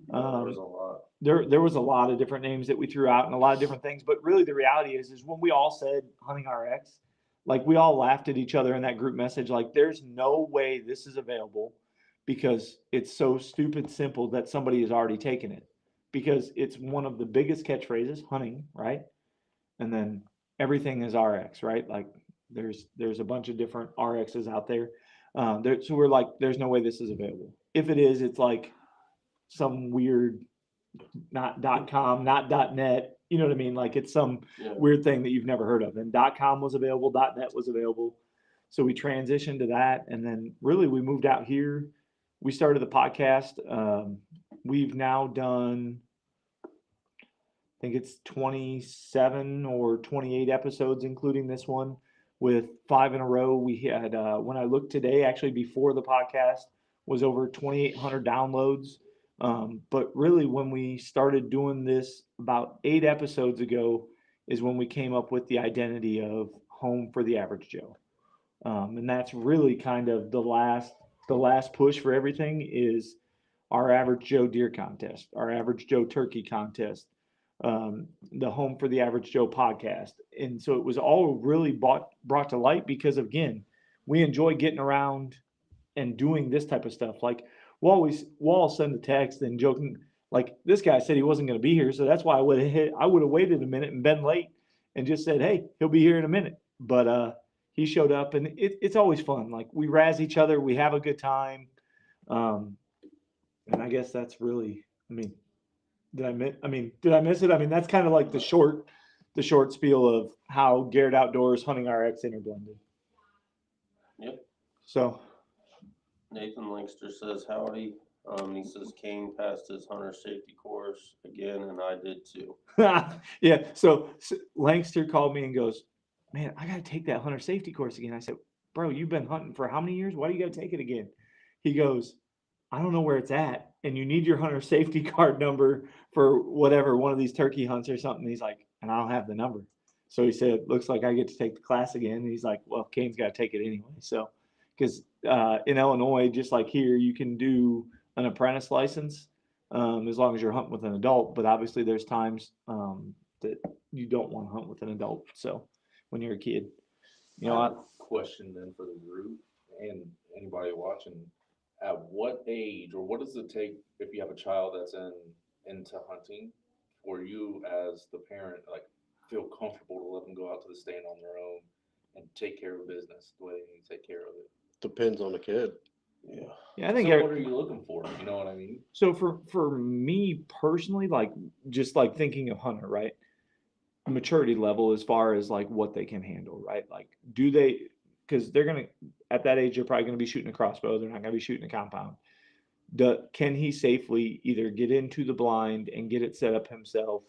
There was a lot. There was a lot of different names that we threw out and a lot of different things. But really, the reality is when we all said Hunting RX, like we all laughed at each other in that group message. Like, there's no way this is available because it's so stupid simple that somebody has already taken it, because it's one of the biggest catchphrases, hunting, right? And then everything is RX, right? Like there's a bunch of different RXs out there. So we're like, there's no way this is available. If it is, it's like some weird, not .com, not .net. You know what I mean? Like it's some weird thing that you've never heard of. And .com was available, .net was available. So we transitioned to that, and then really we moved out here. We started the podcast. We've now done, I think it's 27 or 28 episodes, including this one, with 5 in a row. We had, when I looked today, actually before the podcast, was over 2,800 downloads. But really, when we started doing this about 8 episodes ago, is when we came up with the identity of Home for the Average Joe. And that's really kind of the last push for everything is our Average Joe deer contest, our Average Joe turkey contest, the Home for the Average Joe podcast. And so it was all really brought to light because, again, we enjoy getting around and doing this type of stuff. Like we'll all send a text and joking, like this guy said he wasn't going to be here, so that's why I would have waited a minute and been late and just said, hey, he'll be here in a minute. But he showed up, and it's always fun. Like we razz each other, we have a good time, and I guess that's really. I mean, did I miss it? I mean, that's kind of like the short spiel of how Garrett Outdoors Hunting RX interblended. Yep. So Nathan Linkster says howdy. He says Kane passed his hunter safety course again, and I did too. yeah. So Lankster called me and goes, man, I got to take that hunter safety course again. I said, bro, you've been hunting for how many years? Why do you got to take it again? He goes, I don't know where it's at. And you need your hunter safety card number for whatever, one of these turkey hunts or something. He's like, and I don't have the number. So he said, looks like I get to take the class again. And he's like, well, Kane's got to take it anyway. So, because in Illinois, just like here, you can do an apprentice license as long as you're hunting with an adult. But obviously there's times that you don't want to hunt with an adult. So when you're a kid, you know, I have a question then for the group and anybody watching. At what age, or what does it take if you have a child that's into hunting, for you as the parent, like feel comfortable to let them go out to the stand on their own and take care of business the way they need to take care of it? Depends on the kid. Yeah, I think. So what are you looking for? You know what I mean? So for me personally, like just like thinking of hunter, right? Maturity level as far as like what they can handle, right? Like do they, because they're gonna at that age they're probably gonna be shooting a crossbow. They're not gonna be shooting a compound. Can he safely either get into the blind and get it set up himself?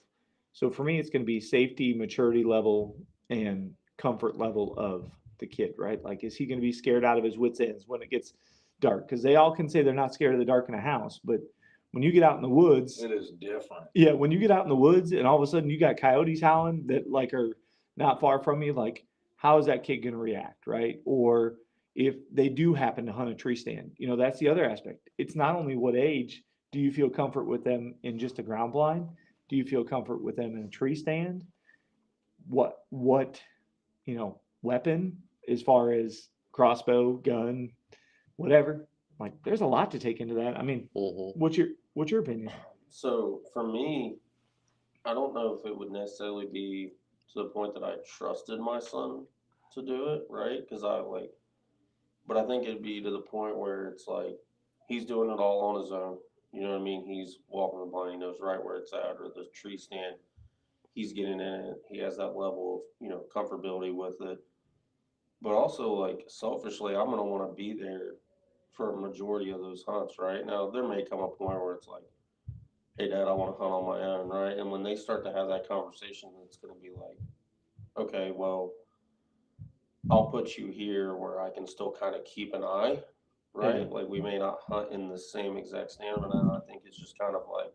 So for me, it's going to be safety, maturity level, and comfort level of the kid, right? Like, is he going to be scared out of his wits' ends when it gets dark? Because they all can say they're not scared of the dark in a house, but when you get out in the woods, It is different. yeah, when you get out in the woods and all of a sudden you got coyotes howling that like are not far from you, like how is that kid going to react, right? Or if they do happen to hunt a tree stand, you know, that's the other aspect. It's not only what age do you feel comfort with them in just a ground blind, do you feel comfort with them in a tree stand? What you know, weapon as far as crossbow, gun, whatever. Like there's a lot to take into that. I mean, what's your opinion? So for me, I don't know if it would necessarily be to the point that I trusted my son to do it, right? Because but I think it'd be to the point where it's like he's doing it all on his own. You know what I mean? He's walking the blind, he knows right where it's at, or the tree stand. He's getting in it. He has that level of, you know, comfortability with it. But also, like, selfishly, I'm going to want to be there for a majority of those hunts, right? Now, there may come a point where it's like, hey, Dad, I want to hunt on my own, right? And when they start to have that conversation, it's going to be like, okay, well, I'll put you here where I can still kind of keep an eye, right? Yeah. Like we may not hunt in the same exact stand, but I think it's just kind of like,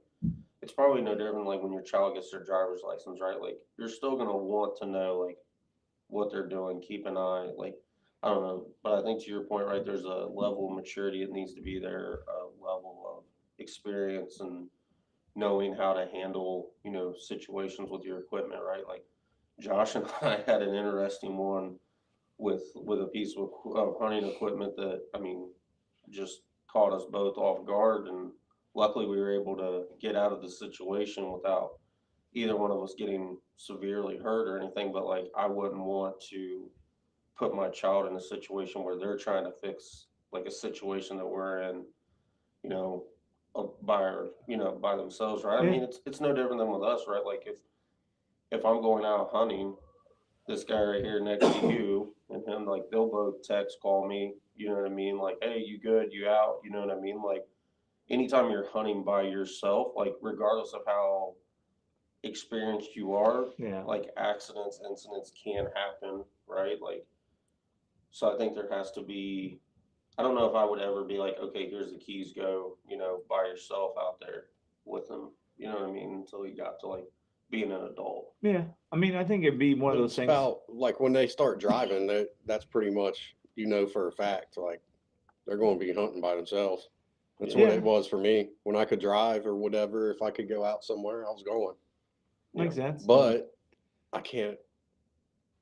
it's probably no different like when your child gets their driver's license, right? Like you're still going to want to know like what they're doing, keep an eye, like, I don't know. But I think to your point, right, there's a level of maturity that needs to be there, a level of experience and knowing how to handle, you know, situations with your equipment, right? Like Josh and I had an interesting one with a piece of hunting equipment that, I mean, just caught us both off guard, and luckily we were able to get out of the situation without either one of us getting severely hurt or anything. But like, I wouldn't want to put my child in a situation where they're trying to fix like a situation that we're in, you know, by themselves, right? I Yeah. mean, it's no different than with us, right? Like if I'm going out hunting, this guy right here next to you and him, like they'll both text, call me, you know what I mean? Like, hey, you good? You out? You know what I mean? Like anytime you're hunting by yourself, like regardless of how experienced you are, Yeah. like accidents, incidents can happen, right? Like, so I think there has to be, I don't know if I would ever be like, okay, here's the keys, go, you know, by yourself out there with them, you know what I mean? Until you got to like being an adult. Yeah. I mean, I think it'd be one of those It's things. about like when they start driving, that's pretty much, you know, for a fact, like they're going to be hunting by themselves. That's what Yeah. it was for me. When I could drive or whatever, if I could go out somewhere, I was going. Makes sense. But I can't.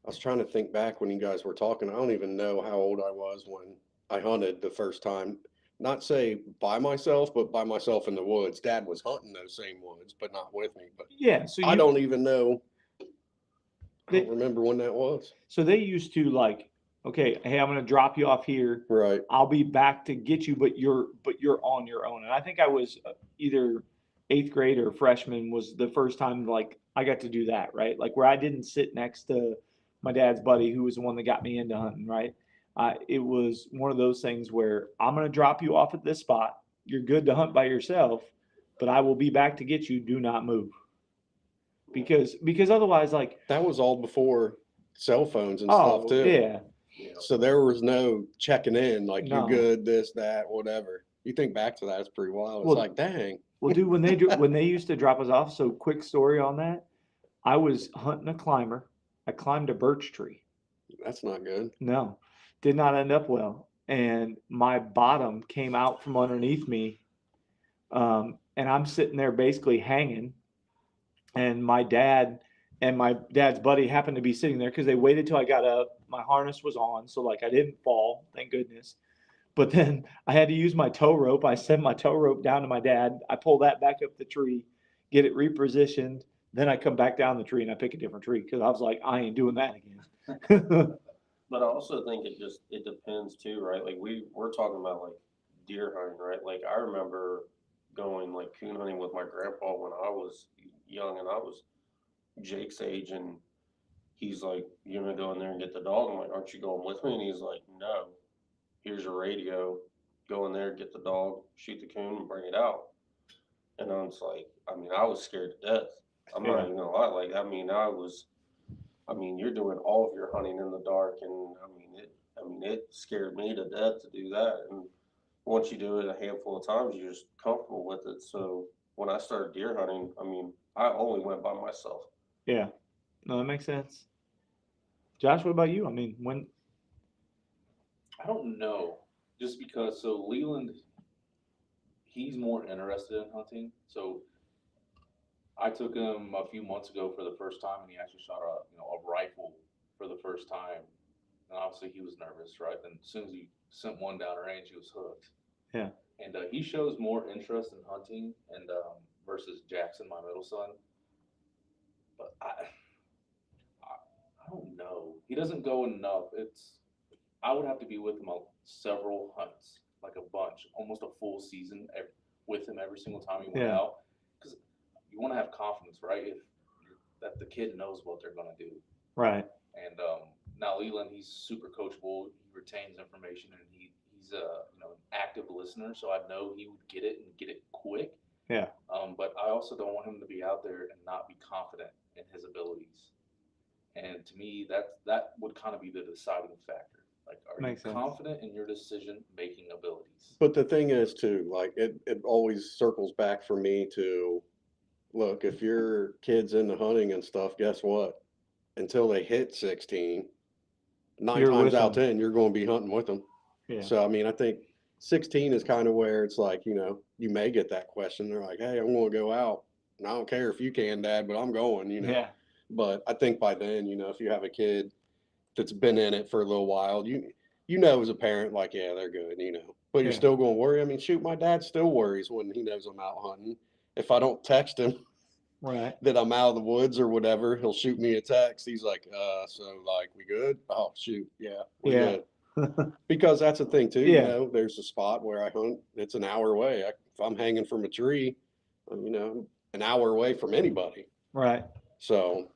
I was trying to think back when you guys were talking. I don't even know how old I was when I hunted the first time. Not say by myself, but by myself in the woods. Dad was hunting those same woods, but not with me. But Yeah. So I don't even know. I They- don't remember when that was. So they used to like, okay, hey, I'm going to drop you off here. Right. I'll be back to get you, but you're on your own. And I think I was either 8th grade or freshman was the first time like I got to do that, right? Like where I didn't sit next to my dad's buddy who was the one that got me into hunting, right? It was one of those things where I'm going to drop you off at this spot. You're good to hunt by yourself, but I will be back to get you. Do not move. Because otherwise, like, That was all before cell phones and oh stuff too. yeah, Yeah. So there was no checking in, like No. you good, this, that, whatever. You think back to that, it's pretty wild. It's Well, like, dang. well, dude, when they used to drop us off. So quick story on that. I was hunting a climber. I climbed a birch tree. That's not good. No, did not end up well. And my bottom came out from underneath me. And I'm sitting there basically hanging. And my dad and my dad's buddy happened to be sitting there because they waited till I got up. My harness was on. So, like, I didn't fall, thank goodness. But then I had to use my tow rope. I sent my tow rope down to my dad. I pull that back up the tree, get it repositioned. Then I come back down the tree and I pick a different tree because I was like, I ain't doing that again. But I also think it depends too, right? Like we're talking about like deer hunting, right? Like I remember going like coon hunting with my grandpa when I was young and I was Jake's age, and he's like, "You're gonna go in there and get the dog." I'm like, "Aren't you going with me?" And he's like, "No. Here's your radio. Go in there, get the dog, shoot the coon, and bring it out." And I was like, I mean, I was scared to death. I'm not Yeah. even gonna lie. Like, I mean, you're doing all of your hunting in the dark, and it scared me to death to do that. And once you do it a handful of times, you're just comfortable with it. So when I started deer hunting, I mean, I only went by myself. Yeah. No, that makes sense. Josh, what about you? I mean, when I don't know. Just because, so Leland, he's more interested in hunting. So I took him a few months ago for the first time, and he actually shot a rifle for the first time. And obviously he was nervous, right? And as soon as he sent one down range, he was hooked. Yeah. And he shows more interest in hunting and versus Jackson, my middle son. But I don't know. He doesn't go enough. I would have to be with him on several hunts, like a bunch, almost a full season with him every single time he went Yeah. out. Because you want to have confidence, right? That the kid knows what they're going to do. right. And now Leland, he's super coachable. He retains information, and he's an active listener. So I know he would get it and get it quick. Yeah. But I also don't want him to be out there and not be confident in his abilities. And to me, that would kind of be the deciding factor. Like, are Makes you sense. confident in your decision-making abilities? But the thing is too, like it always circles back for me to look, if your kid's into hunting and stuff, guess what? Until they hit 16, 9 You're times with out of them. 10, you're going to be hunting with them. Yeah. So, I mean, I think 16 is kind of where it's like, you may get that question. They're like, hey, I'm going to go out. And I don't care if you can, Dad, but I'm going, Yeah. But I think by then, if you have a kid that's been in it for a little while, you know as a parent, like, yeah, they're good, but you're Yeah. still going to worry. I mean, shoot, my dad still worries when he knows I'm out hunting. If I don't text him Right. that I'm out of the woods or whatever, he'll shoot me a text. He's like, so like, we good? Oh, shoot, yeah, we're Yeah. good. Because that's the thing too, Yeah. there's a spot where I hunt, it's an hour away. If I'm hanging from a tree, an hour away from anybody. Right. So,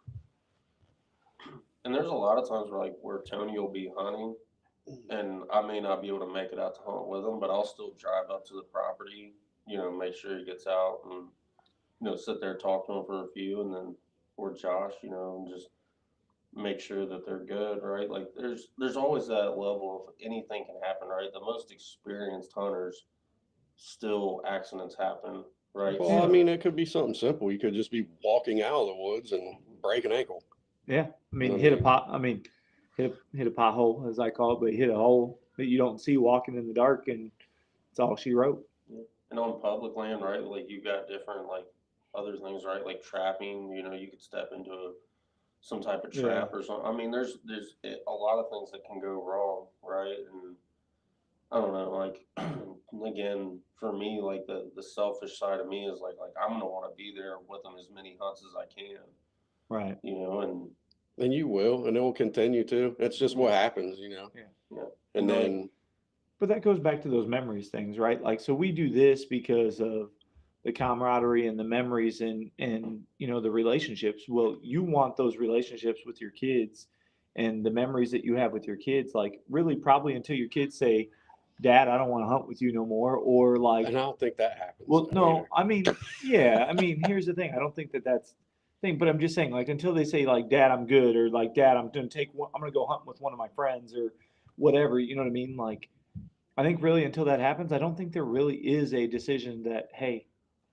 And there's a lot of times where Tony will be hunting and I may not be able to make it out to hunt with him, but I'll still drive up to the property, make sure he gets out and, sit there, talk to him for a few and then, or Josh, and just make sure that they're good, right? Like there's always that level of anything can happen, right? The most experienced hunters still accidents happen, right? well, I mean, it could be something simple. You could just be walking out of the woods and break an ankle. Yeah. I mean, I hit a mean- pot. I mean, hit a pothole as I call it, but hit a hole that you don't see walking in the dark, and it's all she wrote. And on public land, right? Like you got different like other things, right? Like trapping, you could step into some type of trap or something. I mean, there's a lot of things that can go wrong, right? And I don't know, like again, for me, like the selfish side of me is like I'm gonna want to be there with them as many hunts as I can, Right. And you will, and it will continue to. It's just what happens, Yeah. And then, But that goes back to those memories things, right? Like, so we do this because of the camaraderie and the memories and the relationships. Well, you want those relationships with your kids and the memories that you have with your kids, like really probably until your kids say, Dad, I don't want to hunt with you no more. Or like, and I don't think that happens. well, no, either. I mean, here's the thing. I don't think that that's the thing, but I'm just saying, like, until they say, like, Dad, I'm good, or like, Dad, I'm going to go hunt with one of my friends, or whatever, you know what I mean? Like, I think really until that happens, I don't think there really is a decision that, hey,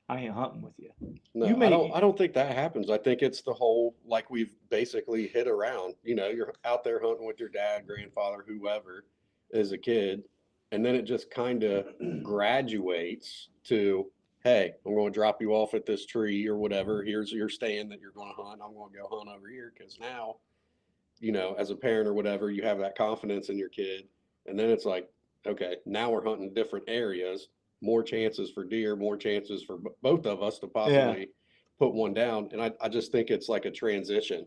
I ain't hunting with you. No, You may- I don't think that happens. I think it's the whole, like we've basically hit around, you're out there hunting with your dad, grandfather, whoever as a kid. And then it just kind of graduates to, hey, I'm going to drop you off at this tree or whatever. Here's your stand that you're going to hunt. I'm going to go hunt over here. Cause now, as a parent or whatever, you have that confidence in your kid. And then it's like, okay, now we're hunting different areas, more chances for deer, more chances for both of us to possibly put one down. And I just think it's like a transition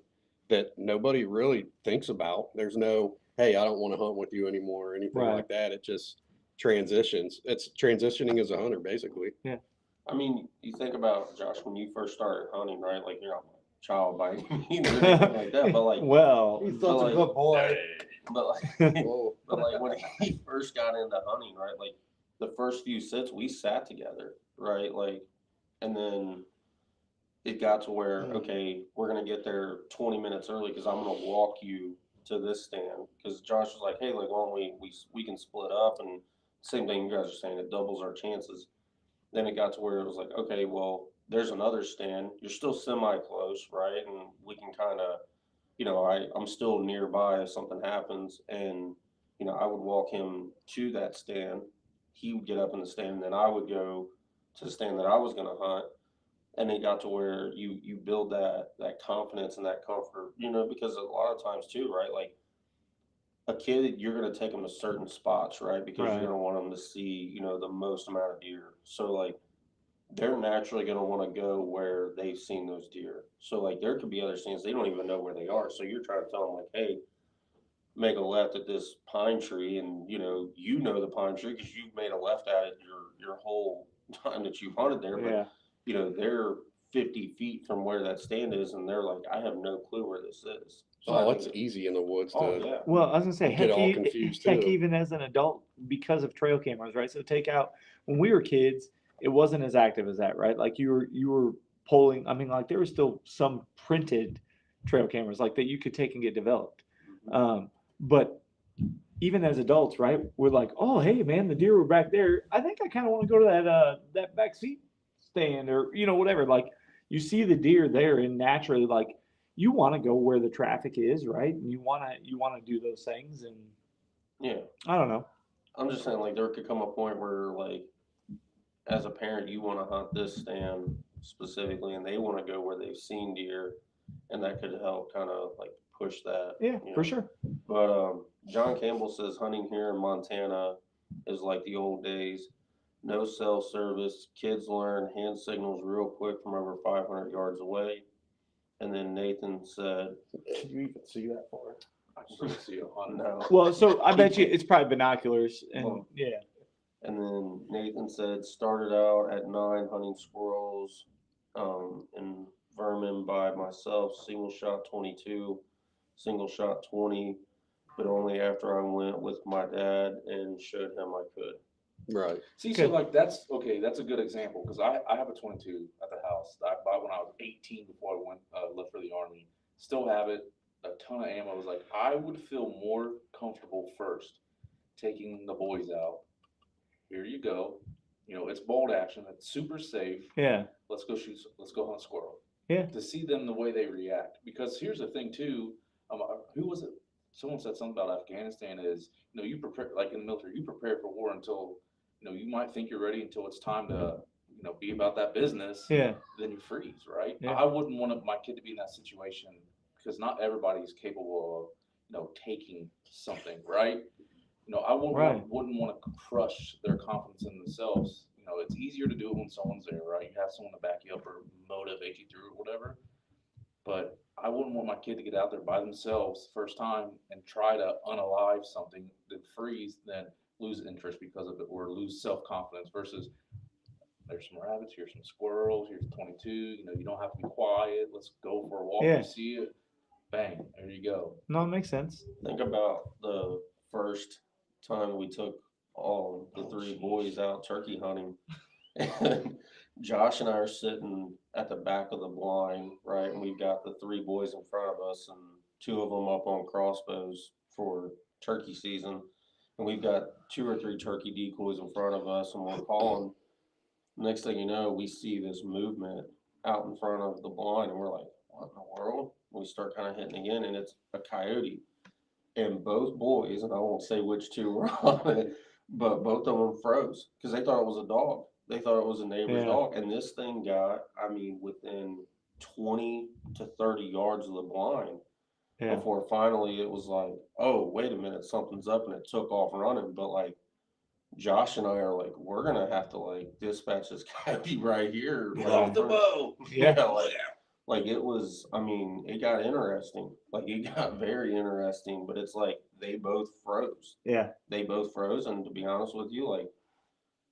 that nobody really thinks about. There's no, hey, I don't want to hunt with you anymore or anything Right. like that. It just transitions. It's transitioning as a hunter, basically. I mean, you think about Josh when you first started hunting, right? Like you're not a child by any means or anything like that, but like, well, He's such But a like- good boy. but like, Whoa. but like when he first got into hunting, right? Like the first few sits we sat together, right? Like, and then it got to where, okay, we're gonna get there 20 minutes early because I'm gonna walk you to this stand. Because Josh was like, hey, like, why don't we can split up and same thing you guys are saying, it doubles our chances. Then it got to where it was like, okay, well, there's another stand. You're still semi-close, right? And we can kind of, I'm still nearby if something happens. And, I would walk him to that stand. He would get up in the stand, and then I would go to the stand that I was going to hunt. And it got to where you build that confidence and that comfort, because a lot of times too, right? Like a kid, you're going to take them to certain spots, right? Because Right. you're going to want them to see, the most amount of deer. So like, they're naturally going to want to go where they've seen those deer. So like there could be other stands they don't even know where they are. So you're trying to tell them like, hey, make a left at this pine tree, and the pine tree because you've made a left at it your whole time that you've hunted there. But yeah. they're 50 feet from where that stand is, and they're like, I have no clue where this is. So Oh, I it's think easy in the woods to. oh yeah. Well, I was gonna say, Get all confused, too. even as an adult, because of trail cameras, right? So take out when we were kids, it wasn't as active as that, right? Like you were polling. I mean, like there was still some printed trail cameras like that you could take and get developed. But even as adults, right? We're like, oh, hey, man, the deer were back there. I think I kind of want to go to that back seat stand or whatever. Like you see the deer there, and naturally, like you want to go where the traffic is, right? And you want to do those things, and Yeah. I don't know. I'm just saying, like, there could come a point where, like, as a parent, you want to hunt this stand specifically, and they want to go where they've seen deer, and that could help kind of like push that. Yeah, for sure. But John Campbell says hunting here in Montana is like the old days. No cell service. Kids learn hand signals real quick from over 500 yards away. And then Nathan said, Can you even see that far? I couldn't see a hunt. no. Well, so I bet you it's probably binoculars and Well, yeah. And then Nathan said, started out at 9 hunting squirrels and vermin by myself, single shot 22, single shot 20, but only after I went with my dad and showed him I could. Right. See, Okay. so like that's okay. That's a good example because I have a 22 at the house that I bought when I was 18 before I went left for the army. Still have it. A ton of ammo. I was like, I would feel more comfortable first taking the boys out. Here you go. You know, it's bolt action. It's super safe. Yeah. Let's go shoot. Let's go hunt squirrel. Yeah. To see them the way they react. Because here's the thing too. Who was it? Someone said something about Afghanistan is, you know, you prepare, like in the military, you prepare for war until, you know, you might think you're ready until it's time to, you know, be about that business. Yeah. Then you freeze, right? Yeah. I wouldn't want my kid to be in that situation because not everybody is capable of, you know, taking something, right? You know, I wouldn't want to crush their confidence in themselves. You know, it's easier to do it when someone's there, right? You have someone to back you up or motivate you through or whatever. But I wouldn't want my kid to get out there by themselves first time and try to unalive something, then freeze, then lose interest because of it or lose self-confidence versus there's some rabbits, here's some squirrels, here's 22, you know, you don't have to be quiet. Let's go for a walk. Yeah. You see it, bang, there you go. No, it makes sense. Think about the first time we took all the three boys out turkey hunting. And Josh and I are sitting at the back of the blind, right? And we've got the three boys in front of us and two of them up on crossbows for turkey season. And we've got 2 or 3 turkey decoys in front of us and we're calling. Next thing you know, we see this movement out in front of the blind and we're like, what in the world? We start kind of hitting again and it's a coyote. And both boys, and I won't say which two were on it, but both of them froze because they thought it was a dog. They thought it was a neighbor's dog. And this thing got, I mean, within 20 to 30 yards of the blind before finally it was like, oh, wait a minute, something's up. And it took off running. But like, Josh and I are like, we're going to have to like dispatch this coyote right here. Get off the bow. Yeah. Like it was, I mean, it got interesting. Like it got very interesting, but it's like they both froze. Yeah. They both froze. And to be honest with you, like,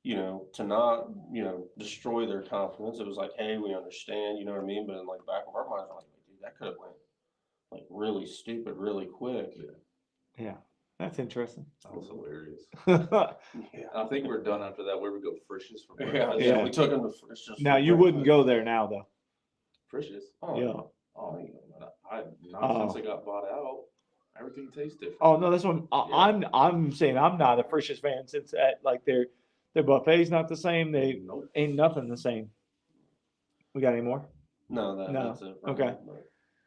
you know, to not, you know, destroy their confidence. It was like, hey, we understand, you know what I mean? But in like back of our minds, like, dude, that could have went like really stupid, really quick. Yeah. That's interesting. That was hilarious. Yeah. I think we're done after that. Where we go, Frisch's for Yeah, Yeah. we took them to Frisch's. Now you wouldn't go there now though. Frisch's. Oh, Yeah. Oh, not since I got bought out. Everything tastes different. Oh no, that's what I'm saying. I'm not a Frisch's fan since like their buffet's not the same. They Nope. ain't nothing the same. We got any more? No, No. that's it. Okay.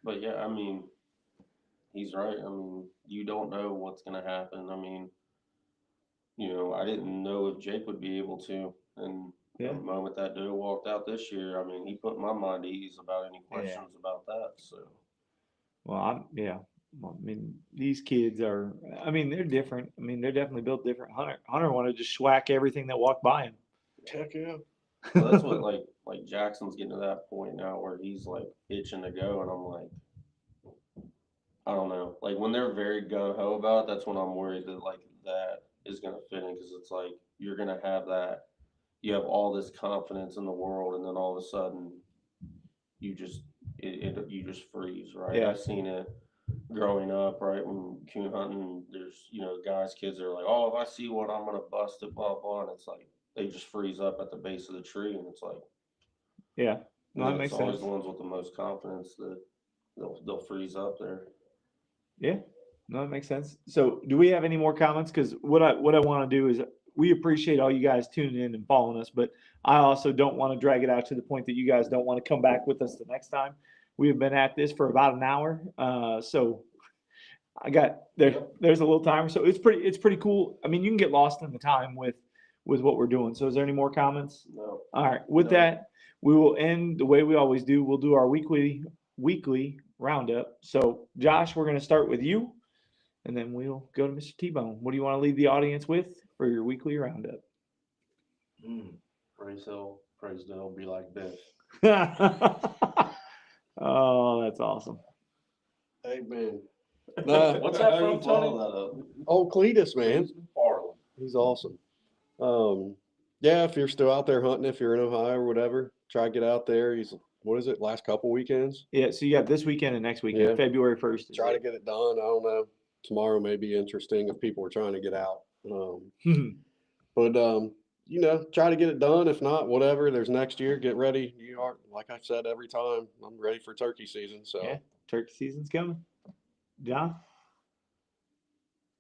But yeah, I mean, he's right. I mean, you don't know what's going to happen. I mean, you know, I didn't know if Jake would be able to. And the moment that doe walked out this year, I mean, he put my mind at ease about any questions about that. So, Well, Well, I mean, these kids are. I mean, they're different. I mean, they're definitely built different. Hunter wanted to just schwack everything that walked by him. Heck yeah. so that's what like Jackson's getting to that point now where he's like itching to go, and I'm like, I don't know. Like when they're very gung ho about it, that's when I'm worried that like that is gonna fit in because it's like you're gonna have that. You have all this confidence in the world, and then all of a sudden, you just you just freeze, right? Yeah. I've seen it growing up, right? When coon hunting, there's guys, kids are like, oh, if I see one, I'm gonna bust it, blah blah, and it's like they just freeze up at the base of the tree, and it's like, Yeah, no, that makes it's always sense. the ones with the most confidence that they'll freeze up there. Yeah, no, that makes sense. So, do we have any more comments? Because what I want to do is we appreciate all you guys tuning in and following us, but I also don't want to drag it out to the point that you guys don't want to come back with us the next time. We have been at this for about an hour, so I got there's a little timer, so it's pretty cool. I mean, you can get lost in the time with what we're doing. So, is there any more comments? No. All right. With that, we will end the way we always do. We'll do our weekly roundup. So, Josh, we're going to start with you, and then we'll go to Mr. T-Bone. What do you want to leave the audience with for your weekly roundup? Praise Hill, praise Dale, be like Biff. Oh, that's awesome. Amen. Nah, What's that How do from, you follow Tony? that up? oh, Cletus, man. Farland. He's awesome. Yeah, if you're still out there hunting, if you're in Ohio or whatever, try to get out there. He's, what is it, last couple weekends? Yeah, so you got this weekend and next weekend, Yeah. February 1st. Try to get it done. I don't know. Tomorrow may be interesting if people are trying to get out. But you know, try to get it done. If not, whatever. There's next year. Get ready. You are, like I said every time, I'm ready for turkey season. So Yeah, turkey season's coming. John?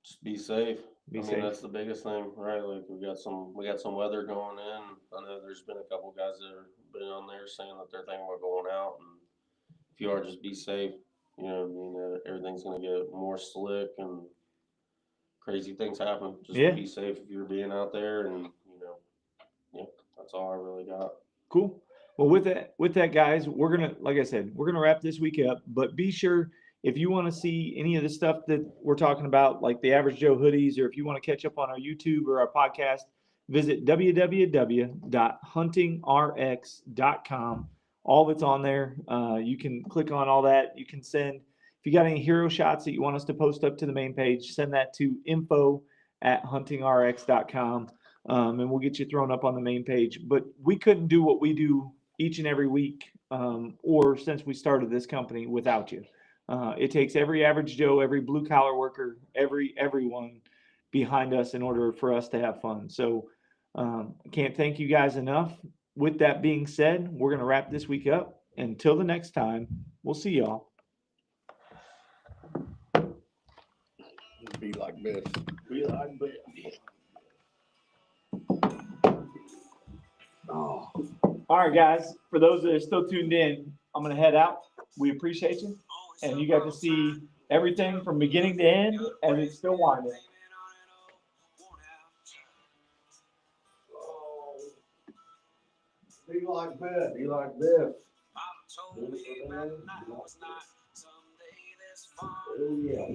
Just be safe. Be I mean, safe. that's the biggest thing, right? Like we got some weather going in. I know there's been a couple guys that have been on there saying that they're thinking about going out. And if you are, just be safe. You know, what I mean, everything's gonna get more slick and crazy things happen. Just Yeah. be safe if you're being out there, and you know, yeah, that's all I really got. Cool. Well, with that, guys, we're gonna, like I said, we're gonna wrap this week up. But be sure, if you want to see any of the stuff that we're talking about, like the Average Joe hoodies, or if you want to catch up on our YouTube or our podcast, visit www.huntingrx.com. All that's on there. You can click on all that. You can send, if you got any hero shots that you want us to post up to the main page, send that to info@huntingrx.com. And we'll get you thrown up on the main page. But we couldn't do what we do each and every week, or since we started this company, without you. It takes every average Joe, every blue collar worker, everyone behind us in order for us to have fun. So I can't thank you guys enough. With that being said, we're going to wrap this week up. Until the next time, we'll see y'all. be like this. Be like Biff. Oh. All right, guys. For those that are still tuned in, I'm going to head out. We appreciate you. And you got to see everything from beginning to end, and it's still winding. Be like Biff. Be like Biff. Oh yeah.